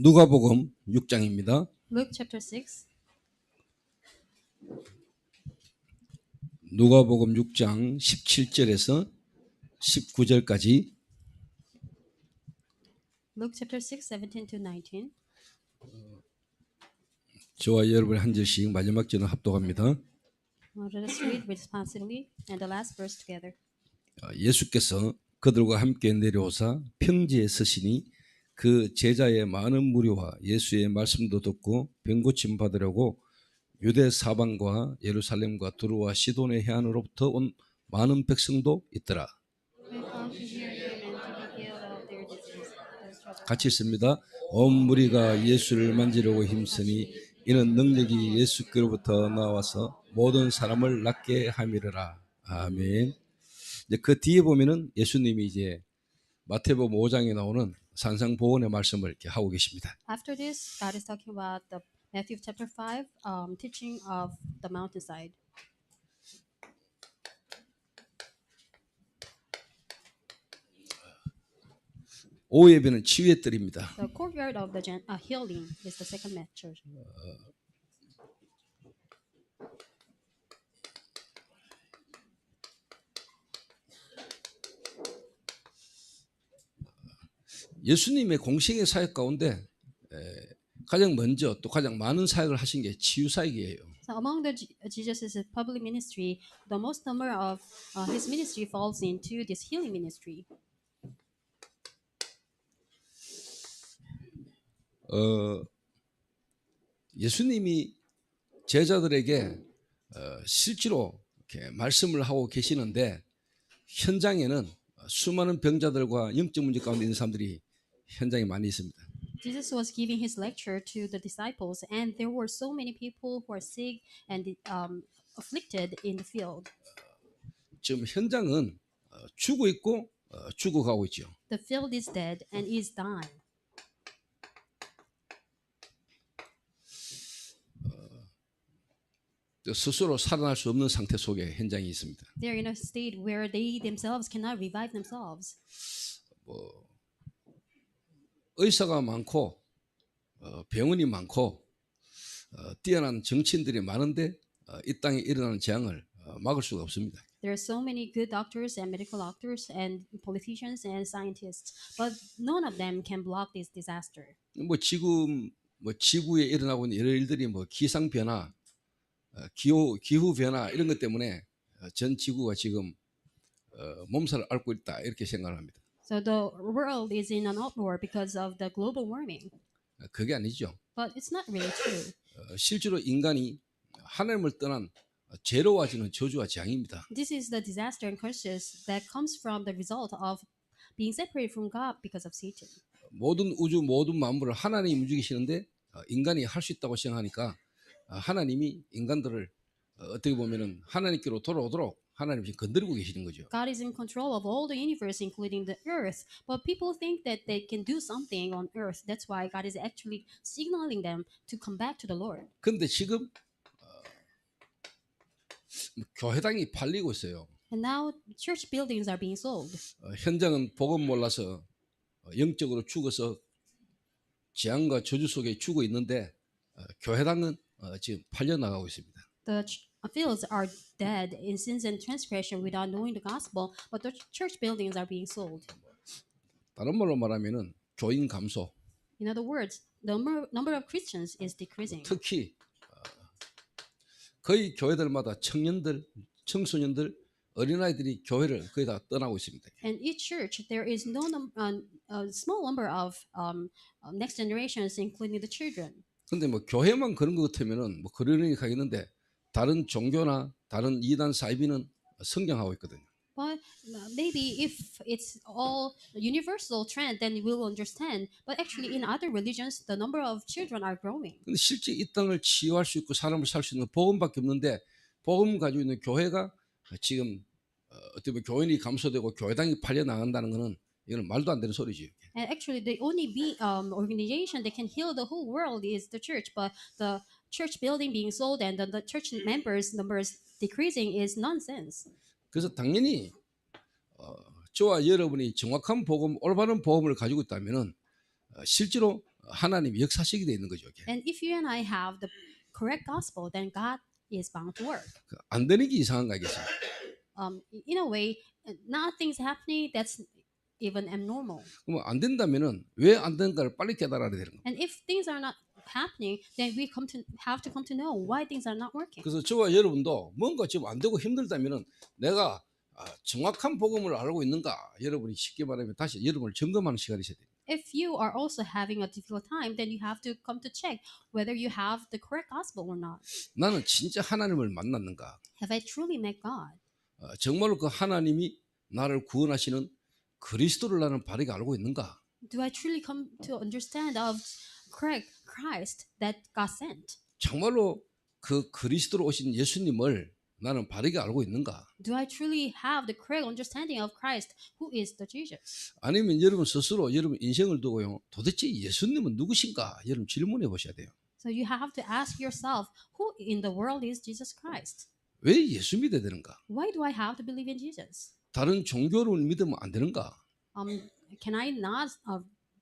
누가복음 6장입니다. Luke chapter 6. 누가복음 6장 17절에서 19절까지 Luke chapter 6, 17 to 19. 저와 여러분이 한 절씩 마지막 절은 합독합니다. Let us read responsibly and the last verse together. 예수께서 그들과 함께 내려오사 평지에 서시니 그 제자의 많은 무리와 예수의 말씀도 듣고 병고침 받으려고 유대 사방과 예루살렘과 두루와 시돈의 해안으로부터 온 많은 백성도 있더라. 같이 있습니다. 온 무리가 예수를 만지려고 힘쓰니 이는 능력이 예수께로부터 나와서 모든 사람을 낫게 함이르라. 아멘. 이제 그 뒤에 보면은 예수님이 이제 마태복음 5장에 나오는 산상보훈의 말씀을 이렇게 하고 계십니다. After this, God is talking about the Matthew chapter 5 teaching of the mountainside. 오예배는 치유의 뜰입니다. The courtyard of the healing is the second message. 예수님의 공식의 사역 가운데 가장 먼저 또 가장 많은 사역을 하신 게 치유 사역이에요. So among the Jesus' public ministry, the most number of his ministry falls into this healing ministry. 예수님이 제자들에게 실제로 이렇게 말씀을 하고 계시는데 현장에는 수많은 병자들과 영적 문제 가운데 있는 사람들이 현장에 많이 있습니다. Jesus was giving his lecture to the disciples, and there were so many people who are sick and afflicted in the field. 지금 현장은 죽어 있고 죽어가고 있죠. The field is dead and is dying. 스스로 살아날 수 없는 상태 속에 현장이 있습니다. They are in a state where they themselves cannot revive themselves. 의사가 많고 병원이 많고 뛰어난 정치인들이 많은데 이 땅에 일어나는 재앙을 막을 수가 없습니다. There are so many good doctors and medical doctors and politicians and scientists, but none of them can block this disaster. 지금 지구에 일어나고 있는 여러 일들이 기상 변화, 기후 변화 이런 것 때문에 전 지구가 지금 몸살을 앓고 있다 이렇게 생각합니다. So the world is in an uproar because of the global warming. 그게 아니죠. But it's not really true. 실제로 인간이 하나님을 떠난 죄로워지는 저주와 재앙입니다. This is the disaster and curses that comes from the result of being separated from God because of Satan. 모든 우주 모든 만물을 하나님이 움직이시는데 인간이 할 수 있다고 생각하니까 하나님이 인간들을 어떻게 보면은 하나님께로 돌아오도록 하나님이 지금 건드리고 계시는 거죠. God is in control of all the universe, including the earth. But people think that they can do something on earth. That's why God is actually signaling them to come back to the Lord. 근데 지금 교회당이 팔리고 있어요. And now church buildings are being sold. 현장은 복음 몰라서 영적으로 죽어서 재앙과 저주 속에 죽어 있는데 교회당은 지금 팔려 나가고 있습니다. The fields are dead in sins and transgression without knowing the gospel, but the church buildings are being sold. 다른 말로 말하면은 교인 감소. In other words, the number of Christians is decreasing. 특히 거의 교회들마다 청년들, 청소년들, 어린아이들이 교회를 거의 다 떠나고 있습니다. And each church, there is a small number of next generations, including the children. 근데 교회만 그런 것 같으면은 그러려니 가겠는데 다른 종교나 다른 이단 사이비는 성장하고 있거든요. But maybe if it's all universal trend, then we'll understand. But actually, in other religions, the number of children are growing. 근데 실제 이 땅을 치유할 수 있고 사람을 살 수 있는 복음밖에 없는데 복음 가지고 있는 교회가 지금 어떻게 보면 교인이 감소되고 교회당이 팔려 나간다는 것은 이건 말도 안 되는 소리지. And actually, the only organization that can heal the whole world is the church. But the church building being sold and the church members numbers decreasing is nonsense. 그래서 당연히 저와 여러분이 정확한 복음, 올바른 복음을 가지고 있다면은 실제로 하나님이 역사시게 돼 있는 거죠. 이게. And if you and I have the correct gospel, then God is bound to work. 안 되는 게 이상한가 이겠어요. In a way, nothing's happening that's even abnormal. 그럼 안 된다면은 왜 안 되는가를 빨리 깨달아야 되는 거예요. And if things are not happening, then we have to come to know why things are not working. 그래서 저와 여러분도 뭔가 지금 안 되고 힘들다면은 내가 정확한 복음을 알고 있는가 여러분이 쉽게 말하면 다시 여러분을 점검하는 시간이 있어야 돼요. If you are also having a difficult time, then you have to come to check whether you have the correct gospel or not. 나는 진짜 하나님을 만났는가? Have I truly met God? 정말로 그 하나님이 나를 구원하시는 그리스도를 나는 바르게 알고 있는가? Do I truly come to understand of correct Christ that God sent? 정말로 그 그리스도로 오신 예수님을 나는 바르게 알고 있는가? Do I truly have the correct understanding of Christ, who is the Jesus? 아니면 여러분 스스로 여러분 인생을 두고요. 도대체 예수님은 누구신가? 여러분 질문해 보셔야 돼요. So you have to ask yourself, who in the world is Jesus Christ? 왜 예수 믿어야 되는가? Why do I have to believe in Jesus? 다른 종교를 믿으면 안 되는가? Can I not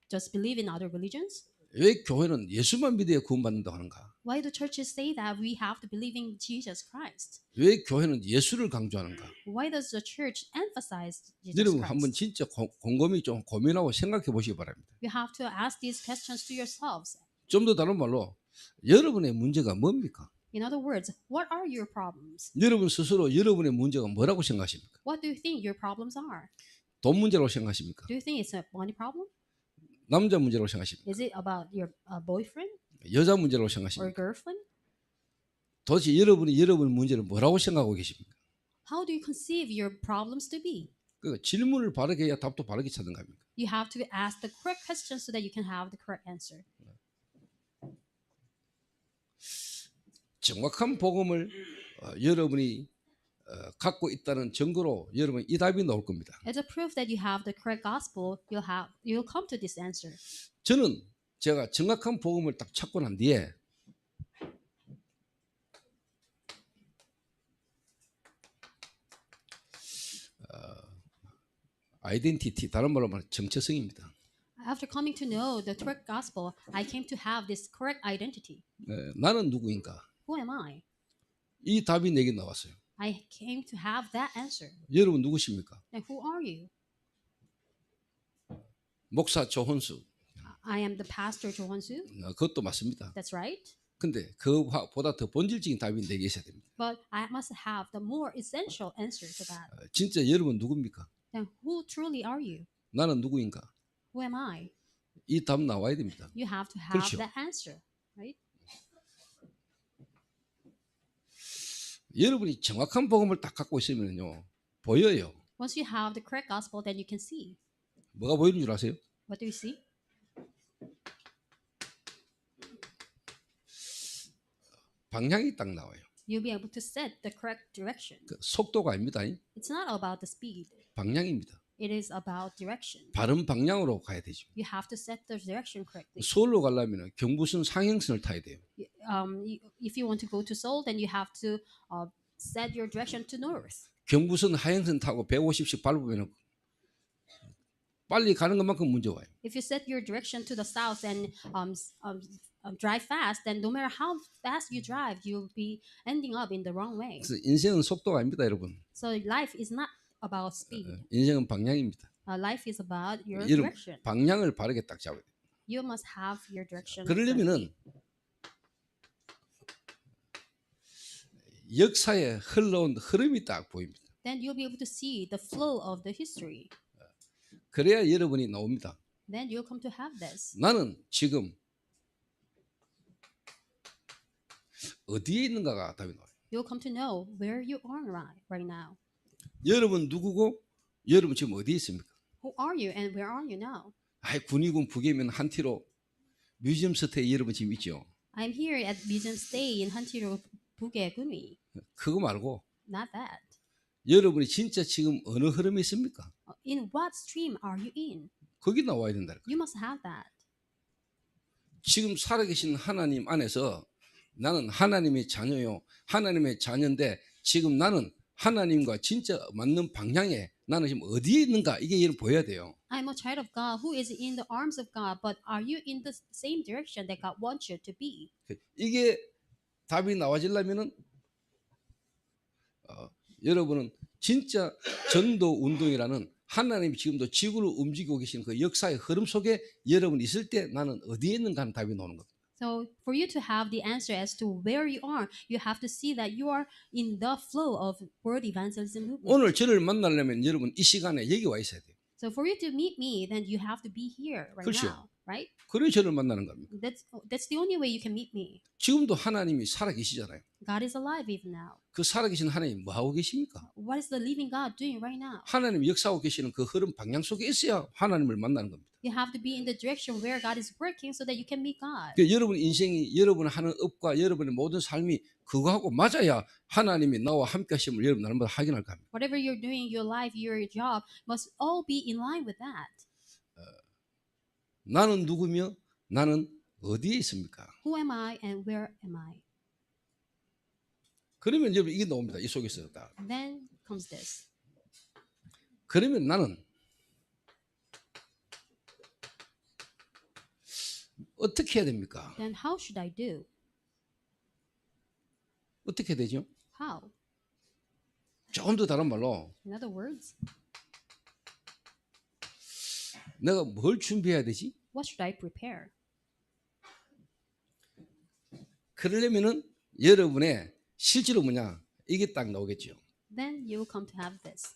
just believe in other religions? 왜 교회는 예수만 믿어야 구원받는다고 하는가? Why do churches say that we have to believe in Jesus Christ? 왜 교회는 예수를 강조하는가? Why does the church emphasize Jesus 여러분 한번 Christ? 진짜 곰곰이 좀 고민하고 생각해 보시기 바랍니다. You have to ask these questions to yourselves. 좀 더 다른 말로 여러분의 문제가 뭡니까? In other words, what are your problems? 여러분 스스로 여러분의 문제가 뭐라고 생각하십니까? What do you think your problems are? 돈 문제라고 생각하십니까? Do you think it's a money problem? 남자 문제라고 생각하십니까? Is it about your boyfriend 여자 문제라고 or 생각하십니까? girlfriend? 도대체 여러분이 여러분 문제를 뭐라고 생각하고 계십니까? How do you conceive your problems to be? 그 질문을 바르게 해야 답도 바르게 찾는 겁니까? You have to ask the correct questions so that you can have the correct answer. 정확한 복음을 여러분이 갖고 있다는 증거로 여러분 이 답이 나올 겁니다. As a proof that you have the correct gospel, you'll come to this answer. 저는 제가 정확한 복음을 딱 찾고 난 뒤에 아이덴티티 다른 말로 말하면 정체성입니다. After coming to know the correct gospel, I came to have this correct identity. 나는 누구인가? Who am I? 이 답이 내게 나왔어요. I came to have that answer. 여러분 누구십니까? And who are you? 목사 조헌수. I am the pastor Jo Won-soo. 그것도 맞습니다. That's right. 근데 그보다 더 본질적인 답이 내게 있어야 됩니다. But I must have the more essential answer to that. 진짜 여러분 누굽니까? Then who truly are you? 나는 누구인가? Who am I? 이 답 나와야 됩니다. You have to have 그렇죠. that answer, right? 여러분이 정확한 복음을 딱 갖고 있으면요 보여요. Once you have the correct gospel, then you can see. 뭐가 보이는 줄 아세요? What do you see? 방향이 딱 나와요. You'll be able to set the correct direction. 그 속도가 아닙니다. It's not about the speed. 방향입니다. It is about direction. 바른 방향으로 가야 되죠. You have to set the direction correctly. 서울로 가려면 경부선 상행선을 타야 돼요. If you want to go to Seoul, then you have to set your direction to north. 경부선 하행선 타고 150씩 밟으면 빨리 가는 것만큼 문제 와요. If you set your direction to the south and drive fast, then no matter how fast you drive, you'll be ending up in the wrong way. 그래서 인생은 속도가 아닙니다, 여러분. So life is not about speed. 인생은 방향입니다. Life is about your 여러분 direction. 방향을 바르게 딱 잡아야 돼요. You must have your direction. 그러려면은 역사에 흘러온 흐름이 딱 보입니다. Then you'll be able to see the flow of the history. 그래야 여러분이 나옵니다. Then you'll come to have this. 나는 지금 어디에 있는가가 답이 나와요. You'll come to know where you are right now. 여러분 누구고 여러분 지금 어디에 있습니까? Who are you and where are you now? 아이 군의군 북에면 한티로 뮤지엄 스테이 여러분 지금 있죠. I'm here at Museum Stay in Hantiro Buge Gunmi. 그거 말고 Not that. 여러분이 진짜 지금 어느 흐름에 있습니까? In what stream are you in? 거기 나와야 된다. You must have that. 지금 살아계신 하나님 안에서 나는 하나님의 자녀요. 하나님의 자녀인데 지금 나는 하나님과 진짜 맞는 방향에 나는 지금 어디에 있는가 이게 여러분 보여야 돼요. I'm a child of God who is in the arms of God, but are you in the same direction that God wants you to be? 이게 답이 나와지려면은 여러분은 진짜 전도 운동이라는 하나님이 지금도 지구를 움직이고 계시는 그 역사의 흐름 속에 여러분이 있을 때 나는 어디에 있는가 하는 답이 나오는 겁니다. So for you to have the answer as to where you are, you have to see that you are in the flow of world evangelism movement. 오늘 저를 만나려면 여러분 이 시간에 여기 와 있어야 돼요. So for you to meet me, then you have to be here right 그렇죠. now, right? 그래야 저를 만나는 겁니다. That's the only way you can meet me. 지금도 하나님이 살아계시잖아요. God is alive even now. 그 살아계신 하나님 뭐 하고 계십니까? What is the living God doing right now? 하나님이 역사하고 계시는 그 흐름 방향 속에 있어야 하나님을 만나는 겁니다. You have to be in the direction where God is working so that you can meet God. 그러니까 여러분 인생이 여러분 하는 업과 여러분의 모든 삶이 그거하고 맞아야 하나님이 나와 함께 하심을 여러분 날마다 확인할 겁니다. Whatever you're doing in your life, your job must all be in line with that. 나는 누구며 나는 어디에 있습니까? Who am I and where am I? 그러면 여러분 이게 나옵니다. 이 속에서 다. Then comes this. 그러면 나는 어떻게 해야 됩니까? Then how should I do? 어떻게 되죠? How? 조금 더 다른 말로 In other words, 내가 뭘 준비해야 되지? what should I prepare? 그러려면은 여러분의 실제로 뭐냐 이게 딱 나오겠죠. Then you will come to have this.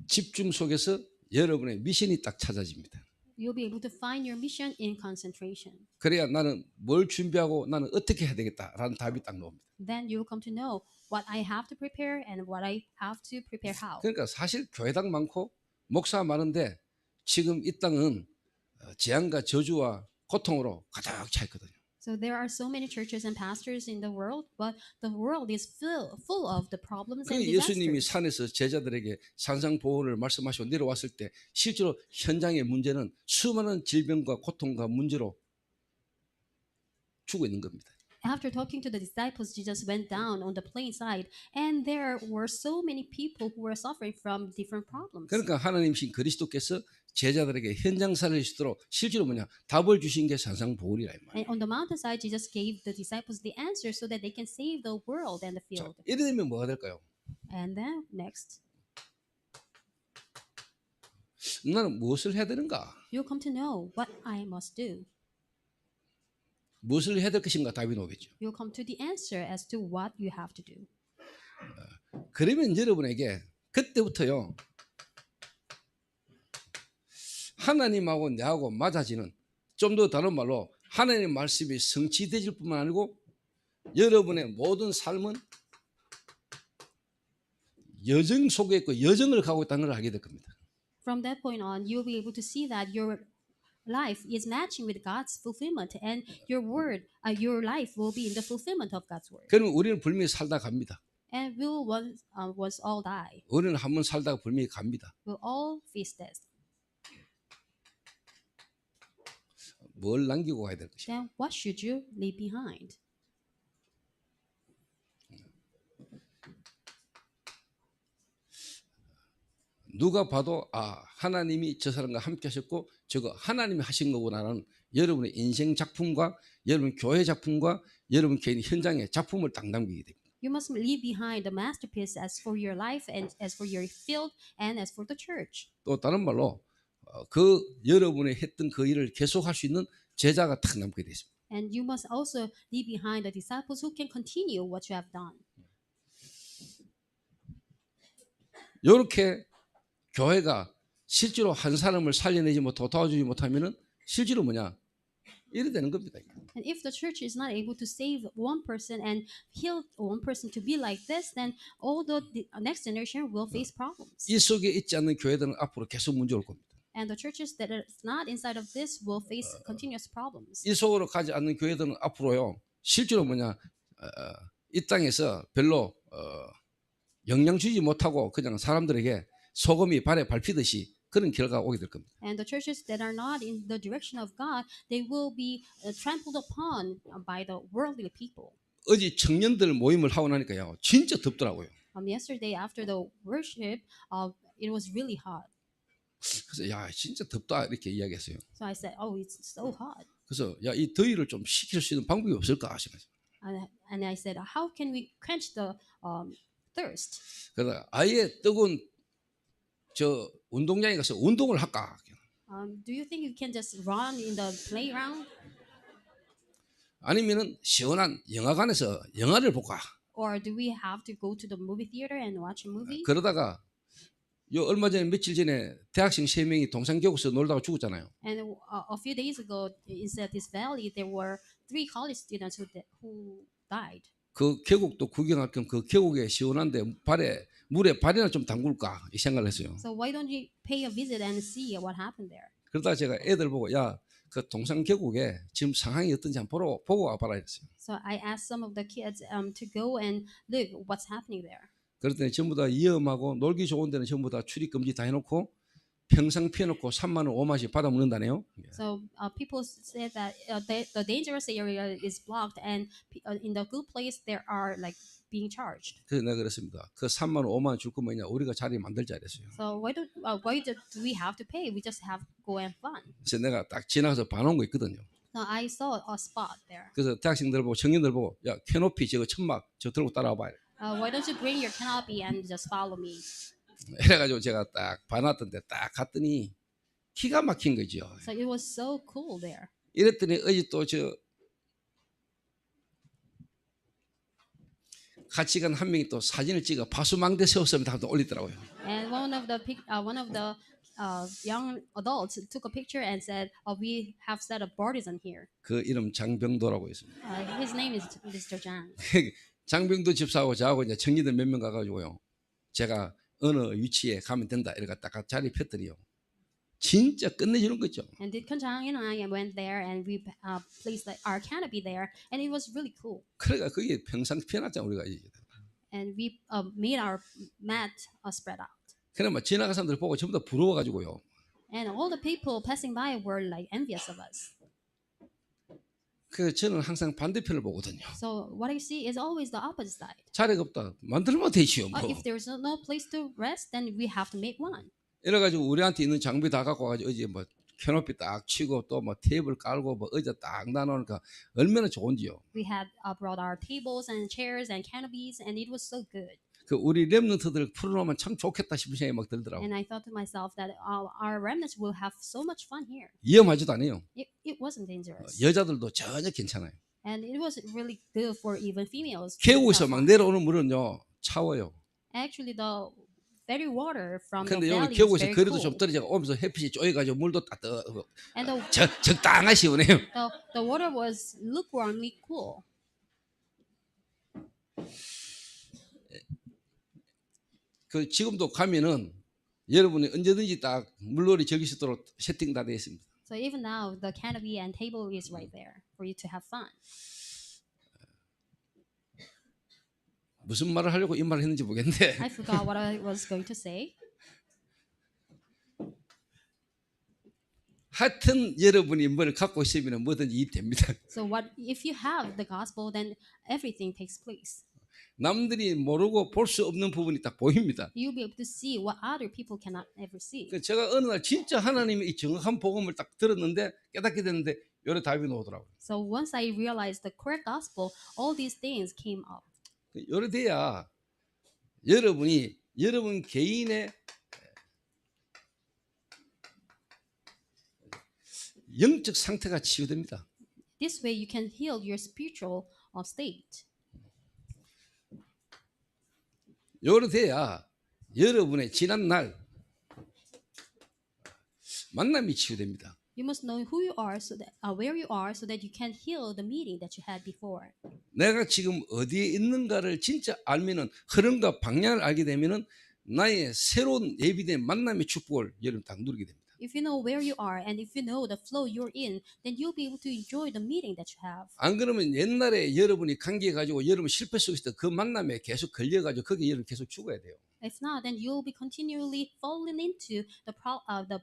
집중 속에서 여러분의 미션이 딱 찾아집니다. You'll be able to find your mission in concentration. 그래야 나는 뭘 준비하고 나는 어떻게 해야 되겠다라는 답이 딱 나옵니다. Then you will come to know what I have to prepare and what I have to prepare how. 그러니까 사실 교회당 많고 목사 많은데 지금 이 땅은 재앙과 저주와 고통으로 가득 차 있거든요. So there are so many churches and pastors in the world, but the world is full of the problems and 그 예수님이 disasters. 산에서 제자들에게 산상보호를 말씀하시고 내려왔을 때 실제로 현장의 문제는 수많은 질병과 고통과 문제로 죽어 있는 겁니다. After talking to the disciples, Jesus went down on the plain side, and there were so many people who were suffering from different problems. 그러니까 하나님이신 그리스도께서 제자들에게 현장사를 주시도록 실제로 뭐냐 답을 주신 게 산상보호이라 이 말이에요. And on the mountainside, Jesus gave the disciples the answer so that they can save the world and the field. 이래 되면 뭐가 될까요? And then next, 나는 무엇을 해야 되는가? you'll come to know what I must do. 무엇을 해야 될 것인가 답이 나오겠죠. You'll come to the answer as to what you have to do. 그러면 여러분에게 그때부터요 하나님하고 내하고 맞아지는 좀 더 다른 말로 하나님의 말씀이 성취되질 뿐만 아니고 여러분의 모든 삶은 여정 속에 있고 여정을 가고 있다는 걸 알게 될 겁니다. From that point on, you'll be able to see that your life is matching with God's fulfillment, and your your life will be in the fulfillment of God's word. 그러면 우리는 분명히 살다 갑니다. And we'll once all die. 우리는 한번 살다가 분명히 갑니다. We'll all face death. 뭘 남기고 가야 될 것인가? Then what should you leave behind? 누가 봐도 아 하나님이 저 사람과 함께 하셨고 저거 하나님이 하신 거구나라는 여러분의 인생 작품과 여러분 교회 작품과 여러분 개인 현장의 작품을 딱 남기게 됩니다. You must leave behind the masterpiece as for your life and as for your field and as for the church. 또 다른 말로 그 여러분이 했던 그 일을 계속할 수 있는 제자가 딱 남게 되어 있습니다. And you must also leave behind the disciples who can continue what you have done. 이렇게 교회가 실제로 한 사람을 살려내지 못하고 도와주지 못하면은 실제로 뭐냐 이래 되는 겁니다. And if the church is not able to save one person and heal one person to be like this, then all the next generation will face problems. 이 속에 있지 않는 교회들은 앞으로 계속 문제 올 겁니다. And the churches that are not inside of this will face continuous problems. 이 속으로 가지 않는 교회들은 앞으로요 실제로 뭐냐 이 땅에서 별로 영향 주지 못하고 그냥 사람들에게 소금이 발에 밟히듯이 그런 결과가 오게 될 겁니다. And the churches that are not in the direction of God, they will be trampled upon by the worldly people. 어제 청년들 모임을 하고 나니까요, 진짜 덥더라고요. Yesterday after the worship, it was really hot. 그래서 야, 진짜 덥다 이렇게 이야기했어요. So I said, "Oh, it's so hot." 그래서 야, 이 더위를 좀 식힐 수 있는 방법이 없을까 싶어서. And I said, "How can we quench the thirst?" 그래서 아예 뜨거운 저 운동장에 가서 운동을 할까? Do you think you can just run in the playground, 아니면은 시원한 영화관에서 영화를 볼까? or do we have to go to the movie theater and watch a movie? 그러다가 요 얼마 전에 며칠 전에 대학생 3명이 동산계곡에서 놀다가 죽었잖아요. And a few days ago, in this valley, there were 3 college students who died. 그 계곡도 구경할 겸 그 계곡에 시원한데 물에 발이나 좀 담글까 이 생각을 했어요. So why don't you pay a visit and see what happened there? 그러다 제가 애들 보고 야, 그 동산 계곡에 지금 상황이 어떤지 한번 보고 와봐라 했어요. So I asked some of the kids to go and look what's happening there. 그랬더니 전부 다 위험하고 놀기 좋은 데는 전부 다 출입 금지 다 해놓고 평상 피워놓고 3만 원 5만씩 받아 먹는다네요. So people said that the dangerous area is blocked, and in the good place there are like being charged. 그래서 내가 그랬습니다. 그 3만 원 5만 원 줄 거면 그냥 우리가 자리 만들자 이랬어요. So why do we have to pay? We just have to go and fun. 그래서 내가 딱 지나가서 봐놓은 거 있거든요. So I saw a spot there. 그래서 대학생들 보고 청년들 보고 야, 캐노피 저거 천막 저 들고 따라와 봐요. Why don't you bring your canopy and just follow me? 이래가지고 제가 딱 봐놨던데 딱 갔더니 기가 막힌 거죠. So it was so cool there. 이랬더니 어제 또 저 같이 간 한 명이 또 사진을 찍어 바수망대 세웠습니다 하고 올리더라고요. And one of the young adults took a picture and said, "We have set a partisan here." 그 이름 장병도라고 있습니다. His name is Mr. Zhang. 장병도 집사하고 저하고 이제 청년들 몇 명 가가지고요. 제가 어느 위치에 가면 된다 이렇게 딱 자리 폈더니요. 진짜 끝내주는 거죠. And Dikun Zhang and I went there and we placed our canopy there, and it was really cool. 그러니까 그게 평상 펴놨잖아 우리가. And we made our mat spread out. 그러면 지나간 사람들 보고 전부 다 부러워가지고요. And all the people passing by were like envious of us. 그래서 저는 항상 반대편을 보거든요. So what I see is always the opposite side. 자리가 없다. 만들면 되지요. 뭐. If there's no place to rest, then we have to make one. 이래가지고 우리한테 있는 장비 다 갖고 와가지고 어제 뭐 캐노피 딱 치고 또 뭐 테이블 깔고 뭐 의자 딱 놔놓으니까 얼마나 좋은지요. We had brought our tables and chairs and canopies, and it was so good. 그 우리 렘넌트들 풀어놓으면 참 좋겠다 싶은 생각이 막 들더라고. And I thought to myself that our remnants will have so much fun here. 위험하지도 않아요. It wasn't dangerous. 여자들도 전혀 괜찮아요. And it was really good for even females. 계곡에서 막 내려오는 물은요 차워요. Actually, the very water from the 근데 여기 valley is 계곡에서 very 거리도 cool. 좀 떨어져 오면서 햇빛이 쪼여가지고 물도 따뜻하고 And 적당히 시원해요. the water was lukewarmly cool. 그 지금도 가면은 여러분이 언제든지 딱 물놀이 즐길 수 있도록 세팅 다 되어 있습니다. So even now, the canopy and table is right there for you to have fun. 무슨 말을 하려고 이 말을 했는지 모르겠는데 I forgot what I was going to say. 하여튼 여러분이 뭘 갖고 있으면 뭐든지 이입됩니다. So if you have the gospel, then everything takes place. 남들이 모르고 볼 수 없는 부분이 딱 보입니다. You'll be able to see what other people cannot ever see. 제가 어느 날 진짜 하나님의 이 정확한 복음을 딱 들었는데 깨닫게 됐는데 요래 답이 나오더라고요. So once I realized the correct gospel, all these things came up. 요래 돼야 여러분 개인의 영적 상태가 치유됩니다. This way you can heal your spiritual state. 요래 돼야 여러분의 지난 날 만남이 치유됩니다. You must know who you are, so that where you are, so that you can heal the meeting that you had before. 내가 지금 어디에 있는가를 진짜 알면은 흐름과 방향을 알게 되면은 나의 새로운 예비된 만남의 축복을 여러분 딱 누리게 됩니다. If you know where you are and if you know the flow you're in, then you'll be able to enjoy the meeting that you have. 안 그러면 옛날에 여러분이 관계 가지고 여러분 실패 속에서 그 만남에 계속 걸려가지고 거기에 여러분 계속 죽어야 돼요. If not, then you'll be continually falling into the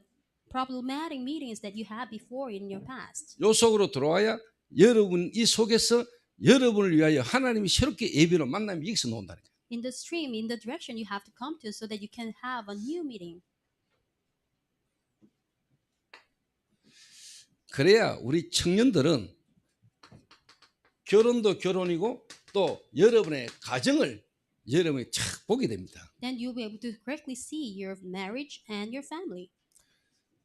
problematic meetings that you had before in your past. 요 속으로 들어와야 여러분 이 속에서 여러분을 위하여 하나님이 새롭게 예비로 만남이 여기서 나온다는 거예요. In the stream, in the direction you have to come to so that you can have a new meeting. 그래야 우리 청년들은 결혼도 결혼이고 또 여러분의 가정을 여러분이 착 보게 됩니다. Then you'll be able to correctly see your marriage and your family.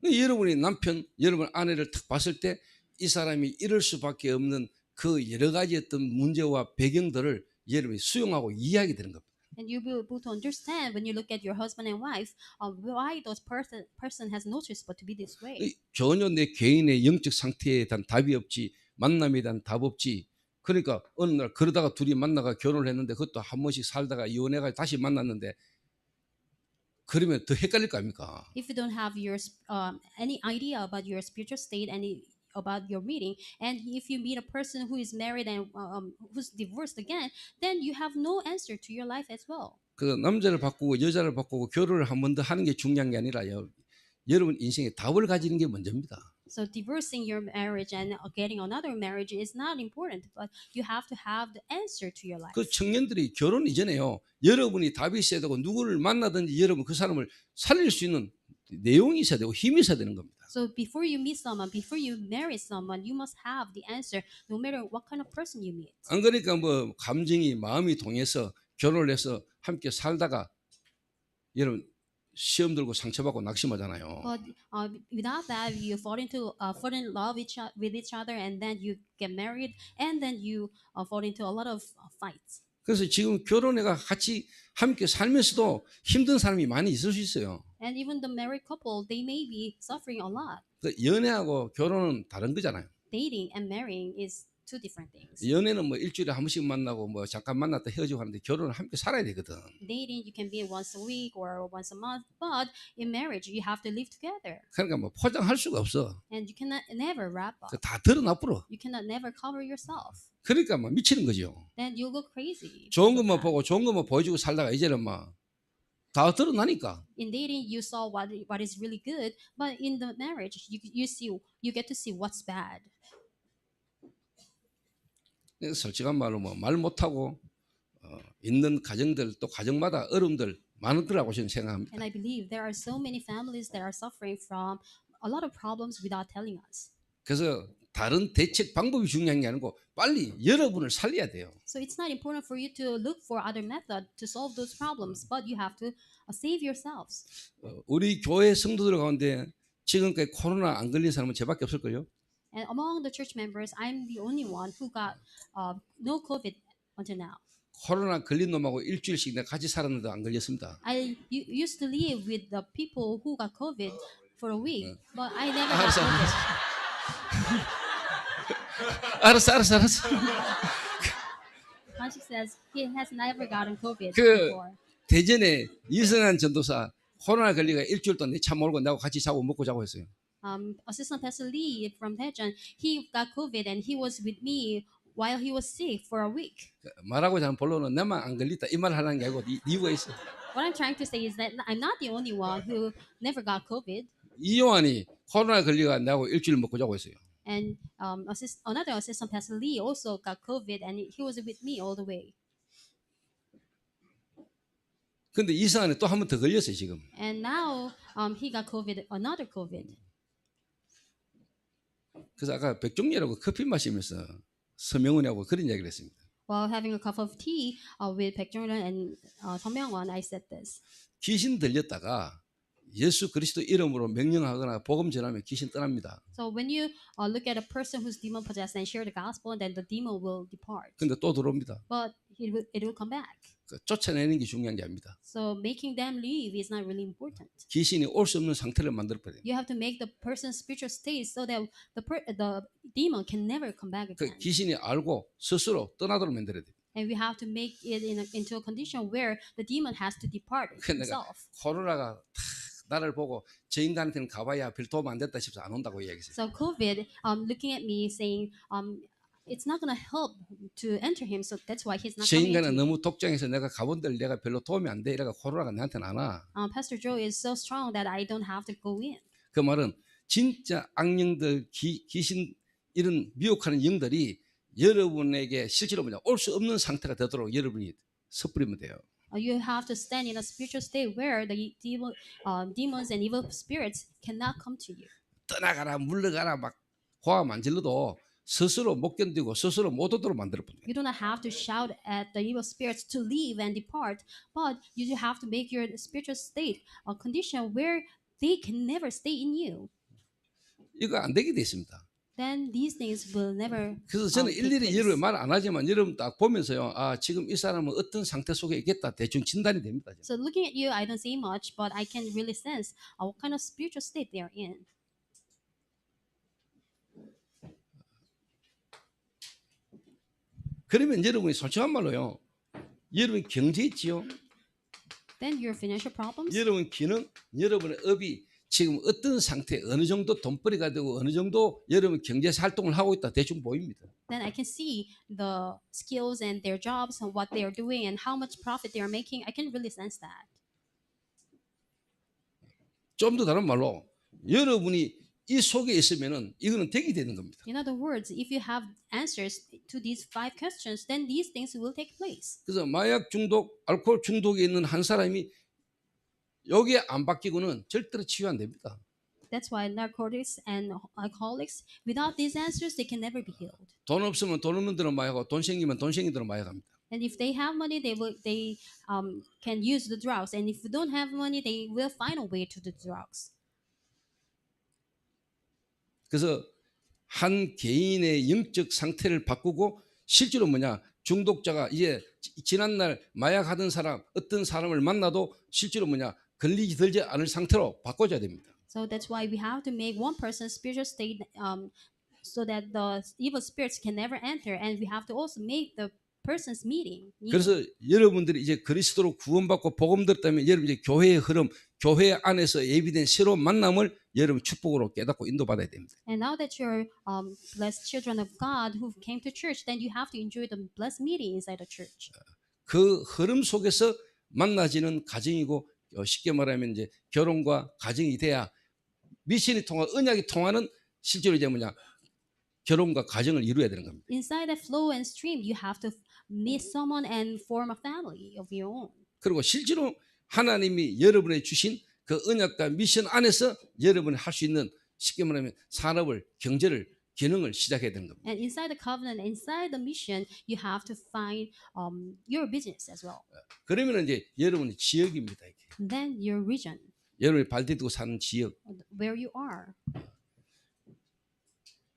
여러분이 남편, 여러분 아내를 딱 봤을 때 이 사람이 이럴 수밖에 없는 그 여러 가지 어떤 문제와 배경들을 여러분이 수용하고 이해하게 되는 겁니다. And you'll be able to understand when you look at your husband and wife why those person has no choice but to be this way. 전혀 내 개인의 영적 상태에 대한 답이 없지, 만남에 대한 답 없지. 그러니까 어느 날 그러다가 둘이 만나가 결혼을 했는데 그것도 한 번씩 살다가 이혼해가지고 다시 만났는데 그러면 더 헷갈릴 거 아닙니까? If you don't have your any idea about your spiritual state and about your meeting, and if you meet a person who is married and who's divorced again, then you have no answer to your life as well. 그 남자를 바꾸고 여자를 바꾸고 결혼을 한 번 더 하는 게 중요한 게 아니라요. 여러분 인생에 답을 가지는 게 먼저입니다. So divorcing your marriage and getting another marriage is not important, but you have to have the answer to your life. 그 청년들이 결혼 이전에요. 여러분이 답이 있어야 되고 누구를 만나든지 여러분 그 사람을 살릴 수 있는 내용이 있어야 되고 힘이 있어야 되는 겁니다. So before you meet someone, before you marry someone, you must have the answer, no matter what kind of person you meet. 안 그러니까 뭐 감정이 마음이 통해서 결혼을 해서 함께 살다가 여러분 시험 들고 상처받고 낙심하잖아요. But without that, you fall in love with each other, and then you get married, and then you fall into a lot of fights. 그래서 지금 결혼해가 같이 함께 살면서도 힘든 사람이 많이 있을 수 있어요. And even the married couple, they may be suffering a lot. 그 연애하고 결혼은 다른 거잖아요. Dating and marrying is two different things. 연애는 뭐 일주일에 한 번씩 만나고 뭐 잠깐 만났다 헤어지고 하는데 결혼은 함께 살아야 되거든. Dating, you can be once a week or once a month, but in marriage, you have to live together, 그러니까 뭐 포장할 수가 없어. and you cannot never wrap up. 다 드러나 뿌려. You cannot never cover yourself. 그러니까 막 미치는 거죠. Then you'll go crazy. 좋은 것만 보고 좋은 것만 보여주고 살다가 이제는 막 다 드러나니까. In dating, you saw what is really good, but in the marriage, you get to see what's bad. 솔직한 말로 뭐 말 못하고 있는 가정들 또 가정마다 어려움들 많을 거라고 저는 생각합니다. And I believe there are so many families that are suffering from a lot of problems without telling us. 그래서 다른 대책 방법이 중요한 게 아니고 빨리 여러분을 살려야 돼요. So it's not important for you to look for other method to solve those problems, but you have to save yourselves. 우리 교회 성도들 가운데 지금까지 코로나 안 걸린 사람은 저밖에 없을걸요? And among the church members, I'm the only one who got no COVID until now. 코로나 걸린 놈하고 일주일씩 내가 같이 살았는데 안 걸렸습니다. I used to live with the people who got COVID for a week, but I never got COVID. 알았어. Hanshik says he has never gotten COVID 그 before. 대전에 이승환 전도사 코로나 걸리가 일주일 동안 내 차 몰고 나하고 같이 자고 먹고 자고 했어요. Assistant Pastor Lee from Daejeon, he got COVID and he was with me while he was sick for a week. 말하고자 하는 본론은 내만 안 걸렸다 이 말을 하는 게 아니고 이유가 있어. What I'm trying to say is that I'm not the only one who never got COVID. 이용환이 코로나 걸리가 나하고 일주일 먹고 자고 했어요. And another assistant Pastor Lee also got COVID and he was with me all the way. 근데 이승환이 또 한 번 더 걸렸어요 지금. And now he got COVID, another COVID. 그래서 아까 백종렬하고 커피 마시면서 서명훈하고 그런 이야기를 했습니다. While having a cup of tea with Baek Jong-won and Seo Myung-won, I said this. 귀신 들렸다가 예수 그리스도 이름으로 명령하거나 복음 전하면 귀신 떠납니다. So when you look at a person who's demon possessed and share the gospel, then the demon will depart. 근데 또 들어옵니다. But it will come back. 쫓아내는 게 중요한 게 아닙니다. So making them leave is not really important. 귀신이 올 수 없는 상태를 만들어버려요. You have to make the person's spiritual state so that the demon can never come back 그 again. 귀신이 알고 스스로 떠나도록 만들어야 돼요. And we have to make it into a condition where the demon has to depart 내가 himself. 코로나가 나를 보고 저 인간한테는 가봐야 별 도움 안 됐다 싶어서 안 온다고 이야기했어요. So COVID, looking at me saying, it's not going to help to enter him, so that's why he's not 저 coming. 인간은 Into me. 너무 독장해서 내가 가본들 내가 별로 도움이 안 돼. 이래가 코로나가 나한테는 안 와. Pastor Joe is so strong that I don't have to go in. 그 말은 진짜 악령들 귀신 이런 미혹하는 영들이 여러분에게 실제로 올 수 없는 상태가 되도록 여러분이 섣부리면 돼요. You have to stand in a spiritual state where the demons and evil spirits cannot come to you. 떠나가라 물러가라 막 호함 안 질러도 스스로 못 견디고 스스로 못 오도록 만들어 버려요. You do not have to shout at the evil spirits to leave and depart, but you do have to make your spiritual state a condition where they can never stay in you. 이거 안 되게 돼 있습니다. Then these things will never 그래서 저는 take 일일이 place. 여러분 말 안 하지만 여러분 딱 보면서요. 아 지금 이 사람은 어떤 상태 속에 있겠다 대충 진단이 됩니다. So looking at you, I don't say much, but I can really sense what kind of spiritual state they are in. 그러면 여러분이 솔직한 말로요. 여러분 경제 있지요. Then your financial problems, 여러분 기능, 여러분의 업이 지금 어떤 상태, 어느 정도 돈벌이가 되고 어느 정도 여러분 경제 활동을 하고 있다 대충 보입니다. then I can see the skills and their jobs and what they are doing and how much profit they are making. I can really sense that. 좀 더 다른 말로 여러분이 이 속에 있으면은 이거는 되게 되는 겁니다. In other words, if you have answers to these 5 questions, then these things will take place. 그래서 마약 중독, 알코올 중독에 있는 한 사람이 여기에 안 바뀌고는 절대로 치유 안 됩니다. That's why narcotics and alcoholics, without these answers, they can never be healed. 돈 없으면 돈 없는 대로 마약하고 돈 생기면 돈 생긴 대로 마약합니다. And if they have money, they can use the drugs. And if they don't have money, they will find a way to the drugs. 그래서 한 개인의 영적 상태를 바꾸고 실제로 중독자가 이제 지난날 마약하던 사람 어떤 사람을 만나도 실제로 걸리지 들지 않을 상태로 바꿔줘야 됩니다. So that's why we have to make one person's spiritual state so that the evil spirits can never enter, and we have to also make the person's meeting. 그래서 여러분들이 이제 그리스도로 구원받고 복음 들었다면 여러분 이제 교회의 흐름, 교회 안에서 예비된 새로운 만남을 여러분 축복으로 깨닫고 인도받아야 됩니다. And now that you're blessed children of God who came to church, then you have to enjoy the blessed meeting inside the church. 그 흐름 속에서 만나지는 가정이고 쉽게 말하면 이제 결혼과 가정이 돼야 미션이 통하고 언약이 통하는 실제로 이제 결혼과 가정을 이루어야 되는 겁니다. Inside that flow and stream, you have to meet someone and form a family of your own. 그리고 실제로 하나님이 여러분에 주신 그 언약과 미션 안에서 여러분이 할 수 있는 쉽게 말하면 산업을, 경제를, 기능을 시작해야 되는 겁니다. And inside the covenant, inside the mission, you have to find your business as well. 그러면 이제 여러분의 지역입니다. 이게. And then your region, 여러분이 발디디고 사는 지역. where you are.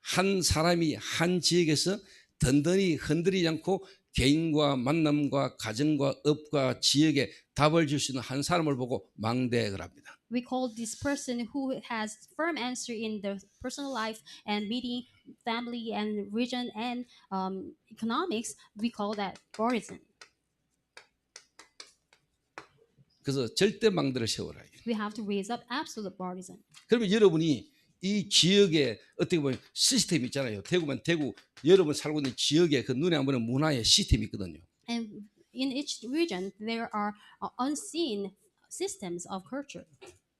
한 사람이 한 지역에서 든든히 흔들리지 않고 개인과 만남과 가정과 업과 지역에 답을 줄 수 있는 한 사람을 보고 망대를 합니다. We call this person who has firm answer in the personal life and meeting family and region and economics. We call that Borizon. 그래서 절대 망대를 세워라. We have to raise up absolute Borizon. 그러면 여러분이 이 지역에 어떻게 보면 시스템이 있잖아요. 대구면 대구 여러분 살고 있는 지역에 그 눈에 안 보이는 문화의 시스템이 있거든요. And in each region, there are unseen systems of culture.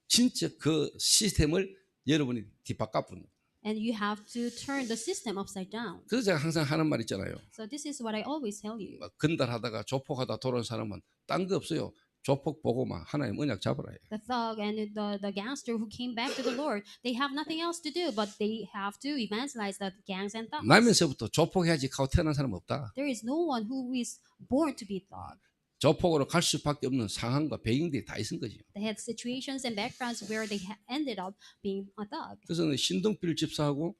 진짜 그 시스템을 여러분이 뒤바꿔보는. And you have to turn the system upside down. 그래서 제가 항상 하는 말 있잖아요. So this is what I always tell you. 막 건달하다가 조폭하다 돌아온 사람은 딴 거 없어요. 조폭 보고만 하나님 언약 잡으라 해요. The thug and the gangster who came back to the Lord, they have nothing else to do, but they have to evangelize the gangs and thugs. 나면서부터 조폭해야지 하고 태어난 사람 없다. There is no one who is born to be thug. 조폭으로 갈 수밖에 없는 상황과 배경들이 다 있은 거죠. They had situations and backgrounds where they ended up being a thug. 그래서 신동필 집사하고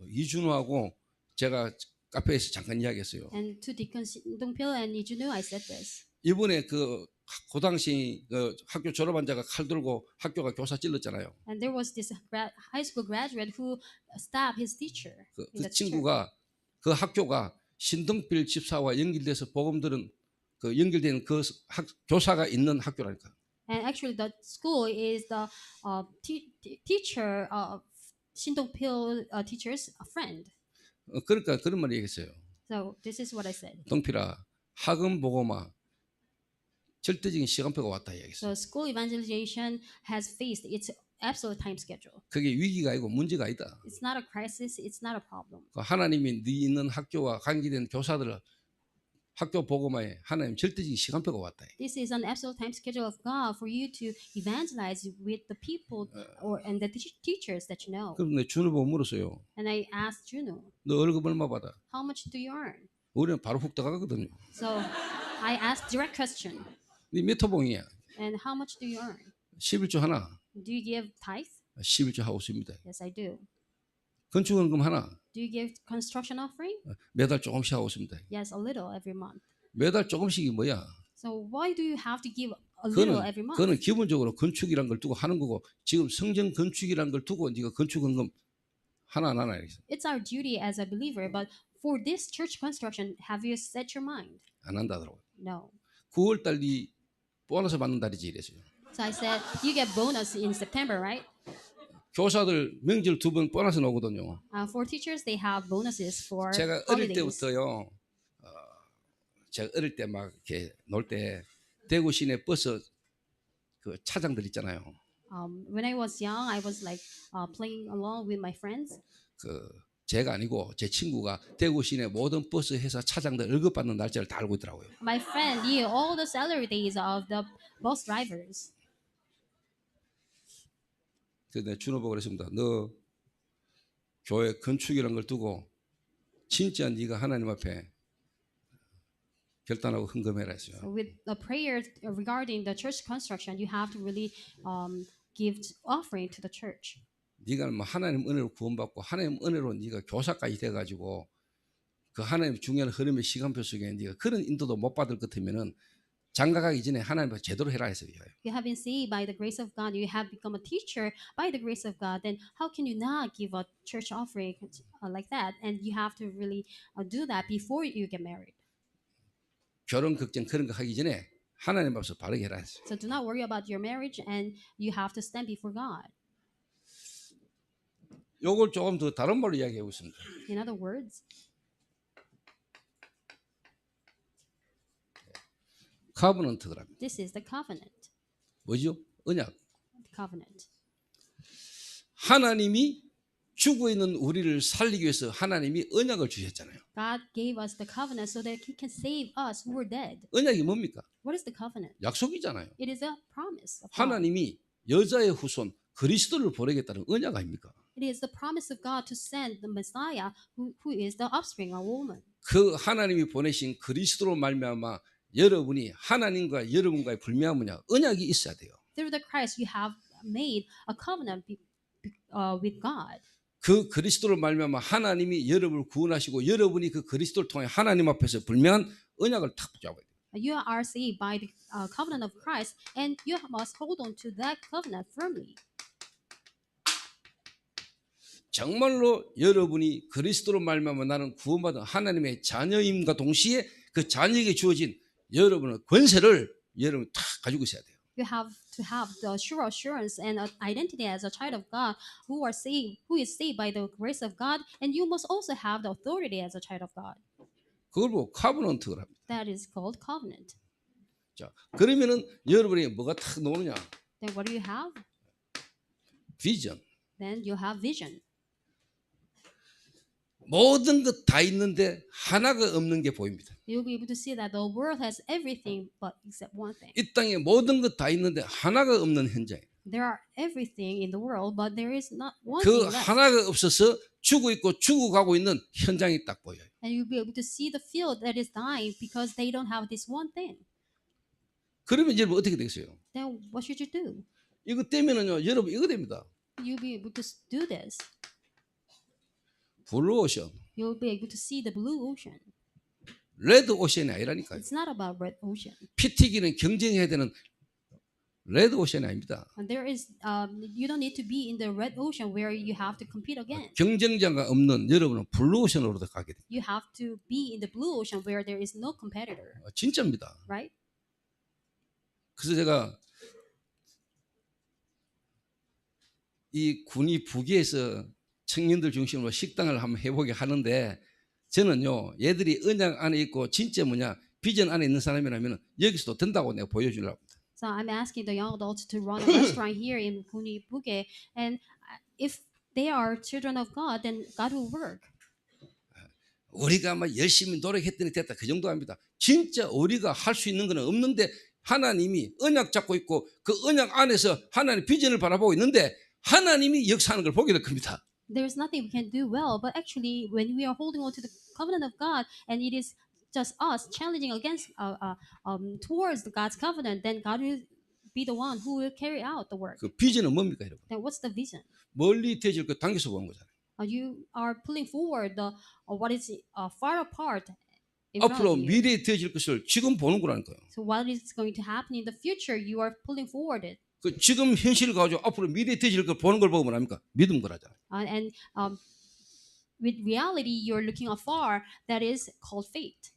이준호하고 제가 카페에서 잠깐 이야기했어요. And to Deacon Dongpil and Lee Junwoo, I said this. 이번에 그 고등학생 그 학교 졸업한 자가 칼 들고 학교가 교사 찔렀잖아요. And there was this high school graduate who stabbed his teacher. 그 in the 친구가 그 학교가 신동필 집사와 연결돼서 복음 들은 그 연결된 그 교사가 있는 학교라니까. And actually, the school is the teacher of Shin Dong-pil teacher's friend. 그러니까 그런 말 얘기했어요. So this is what I said. 동필아, 학원 보고마 절대적인 시간표가 왔다 So 얘기했어요. school evangelization has faced its absolute time schedule. 그게 위기가 아니고 문제가 아니다. It's not a crisis. It's not a problem. 하나님이 네 있는 학교와 관계된 교사들을 학교 복음화에 하나님 절대적인 시간표가 왔다. This is an absolute time schedule of God for you to evangelize with the people and the teachers that you know. 그럼 내 준호 보고 물었어요. And I asked Juno, 너 월급 얼마 받아? how much do you earn? 우리는 바로 훅 들어가거든요. So I asked direct question. 네 몇 호봉이야? And how much do you earn? 11조 하나. Do you give tithe? 11조 하고 있습니다. Yes, I do. 건축원금 하나. Do you give construction offering? 매달 조금씩 하고 있습니다. Yes, a little every month. 매달 조금씩이 뭐야? So why do you have to give a little every month? 그거는 기본적으로 건축이란 걸 두고 하는 거고 지금 성전 건축이란 걸 두고 네가 건축원금 하나 이렇게 It's our duty as a believer, but for this church construction, have you set your mind? 안 한다더라고요. No. 9월 달이 보너스 받는 달이지 이랬어요. So I said, you get bonus in September, right? 교사들 명절 2번 보너스 나오거든요. For teachers, they have bonuses for 제가 어릴 holidays. 때부터요. 제가 어릴 때 막 이렇게 놀 때 대구 시내 버스 그 차장들 있잖아요. When I was young, I was like playing along with my friends. 그 제가 아니고 제 친구가 대구 시내 모든 버스 회사 차장들 월급 받는 날짜를 다 알고 있더라고요. My friend knew all the salary days of the bus drivers. 그래서 내가 준호 보고 그랬습니다. 너 교회 건축이라는 걸 두고 진짜 네가 하나님 앞에 결단하고 헌금해라 했어요. So with the prayer regarding the church construction, you have to really give offering to the church. 네가 뭐 하나님 은혜로 구원받고 하나님 은혜로 네가 교사까지 돼가지고 그 하나님 중요한 흐름의 시간표 속에 네가 그런 인도도 못 받을 것 같으면은 장가가기 전에 하나님 앞에 제대로 해라 했어요. You have been saved by the grace of God. You have become a teacher by the grace of God. Then how can you not give a church offering like that? And you have to really do that before you get married. 결혼 걱정 그런 거 하기 전에 하나님 앞에서 바르게 해라 했어요. So do not worry about your marriage, and you have to stand before God. 요걸 조금 더 다른 말로 이야기하고 있습니다. In other words, 카버넌트더랍니다. this is the covenant. 뭐죠? 언약. The covenant. 하나님이 죽어 있는 우리를 살리기 위해서 하나님이 언약을 주셨잖아요. God gave us the covenant so that He can save us who were dead. 언약이 뭡니까? What is the covenant? 약속이잖아요. It is a promise of God. 하나님이 여자의 후손 그리스도를 보내겠다는 언약 아닙니까? It is the promise of God to send the Messiah, who is the offspring of woman. 그 하나님이 보내신 그리스도로 말미암아 여러분이 하나님과 여러분과의 불미함이냐 언약이 있어야 돼요. Through the Christ, you have made a covenant with God. 그 그리스도로 말미암아 하나님이 여러분을 구원하시고 여러분이 그 그리스도를 통해 하나님 앞에서 불명한 언약을 탁 붙잡아야 돼요. You are saved by the covenant of Christ, and you must hold on to that covenant firmly. 정말로 여러분이 그리스도로 말미암아 나는 구원받은 하나님의 자녀임과 동시에 그 자녀에게 주어진 여러분의 권세를 여러분 다 가지고 있어야 돼요. You have to have the sure assurance and identity as a child of God who is saved by the grace of God, and you must also have the authority as a child of God. 그걸 보고 카버넌트를 합니다. That is called covenant. 자, 그러면은 여러분이 뭐가 탁 나오느냐? Then what do you have? 비전. Then you have vision. 모든 것 다 있는데 하나가 없는 게 보입니다. You'll be able to see that the world has everything but except one thing. 이 땅에 모든 것 다 있는데 하나가 없는 현장. There are everything in the world, but there is not one 그 thing left. 하나가 없어서 죽어 있고 죽어가고 있는 현장이 딱 보여요. And you'll be able to see the field that is dying because they don't have this one thing. 그러면 여러분 어떻게 되겠어요? Then what should you do? 이거 때문에는요, 여러분 이거 됩니다. You'll be able to do this. 블루오션, You'll be able to see the blue ocean. 레드 오션이 아니라니까요. It's not about red ocean. 피 튀기는 경쟁해야 되는 레드 오션이 아닙니다. And there is, you don't need to be in the red ocean where you have to compete again. 경쟁자가 없는 여러분은 블루오션으로 가게 됩니다. You have to be in the blue ocean where there is no competitor, 진짜입니다. right? 그래서 제가 이 군이 부기에서 청년들 중심으로 식당을 한번 해보게 하는데 저는요 얘들이 언약 안에 있고 진짜 뭐냐 비전 안에 있는 사람이라면 여기서도 된다고 내가 보여주려고 합니다. So I'm asking the young adults to run a restaurant here in Bunibuge, and if they are children of God, then God will work. 우리가 막 열심히 노력했더니 됐다 그 정도 합니다. 진짜 우리가 할 수 있는 건 없는데 하나님이 언약 잡고 있고 그 언약 안에서 하나님 비전을 바라보고 있는데 하나님이 역사하는 걸 보게 될 겁니다. There's nothing we can do well, but actually, when we are holding on to the covenant of God, and it is just us challenging against towards the God's covenant, then God will be the one who will carry out the work. 그 비전은 뭡니까 여러분? Then what's the vision? 멀리 되질 거 당겨서 보는 거잖아요. You are pulling forward the what is far apart in front 앞으로 of you. 미래에 되질 것을 지금 보는 거라는 거예요. So what is going to happen in the future, you are pulling forward it. 그 지금 현실을 가지고 앞으로 미래에 되질 걸 보는 걸 보면 합니까? 믿음 거라잖아요. And with reality, you're looking afar. That is called faith.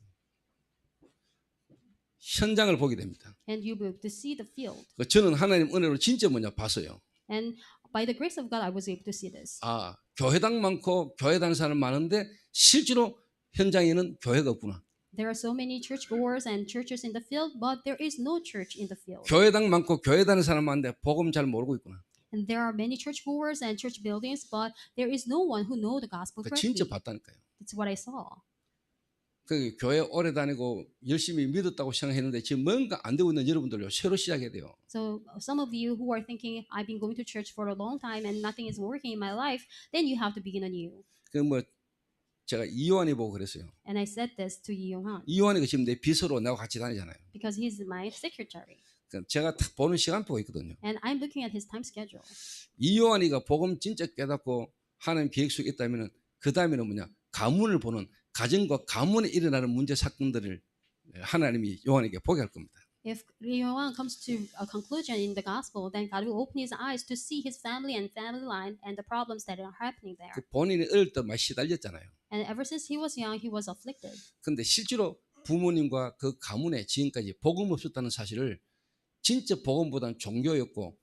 현장을 보게 됩니다. And you'll be able to see the field. 그 저는 하나님 은혜로 진짜 봤어요. And by the grace of God, I was able to see this. 아, 교회당 많고 교회 다니는 사람 많은데 실제로 현장에는 교회가 없구나. There are so many churchgoers and churches in the field, but there is no church in the field. 교회당 많고 교회 다니는 사람 많은데 복음 잘 모르고 있구나. And there are many churchgoers and church buildings, but there is no one who know the gospel 그 correctly. 진짜 봤다니까요. That's what I saw. 그 교회 오래 다니고 열심히 믿었다고 생각했는데 지금 뭔가 안 되고 있는 여러분들요 새로 시작해야 돼요. So some of you who are thinking, I've been going to church for a long time and nothing is working in my life, then you have to begin anew. 그 제가 이요한이 보고 그랬어요. And I said this to Lee Young-han 이요한이가 지금 내 비서로 나하고 같이 다니잖아요. because he's my secretary. 그러니까 제가 딱 보는 시간표가 있거든요. And I'm looking at his time schedule. 이요한이가 복음 진짜 깨닫고 하나님 계획 속에 있다면은 그 다음에는 가문을 보는 가정과 가문에 일어나는 문제 사건들을 하나님이 요한에게 보게 할 겁니다. If Lee Young-han comes to a conclusion in the gospel, then God will open his eyes to see his family and family line and the problems that are happening there. 그 본인이 어릴 때 많이 시달렸잖아요. And ever since he was young, he was afflicted. 근데 실제로 부모님과 그 가문에 지금까지 복음 없었다는 사실을 진짜 복음보다는 종교였고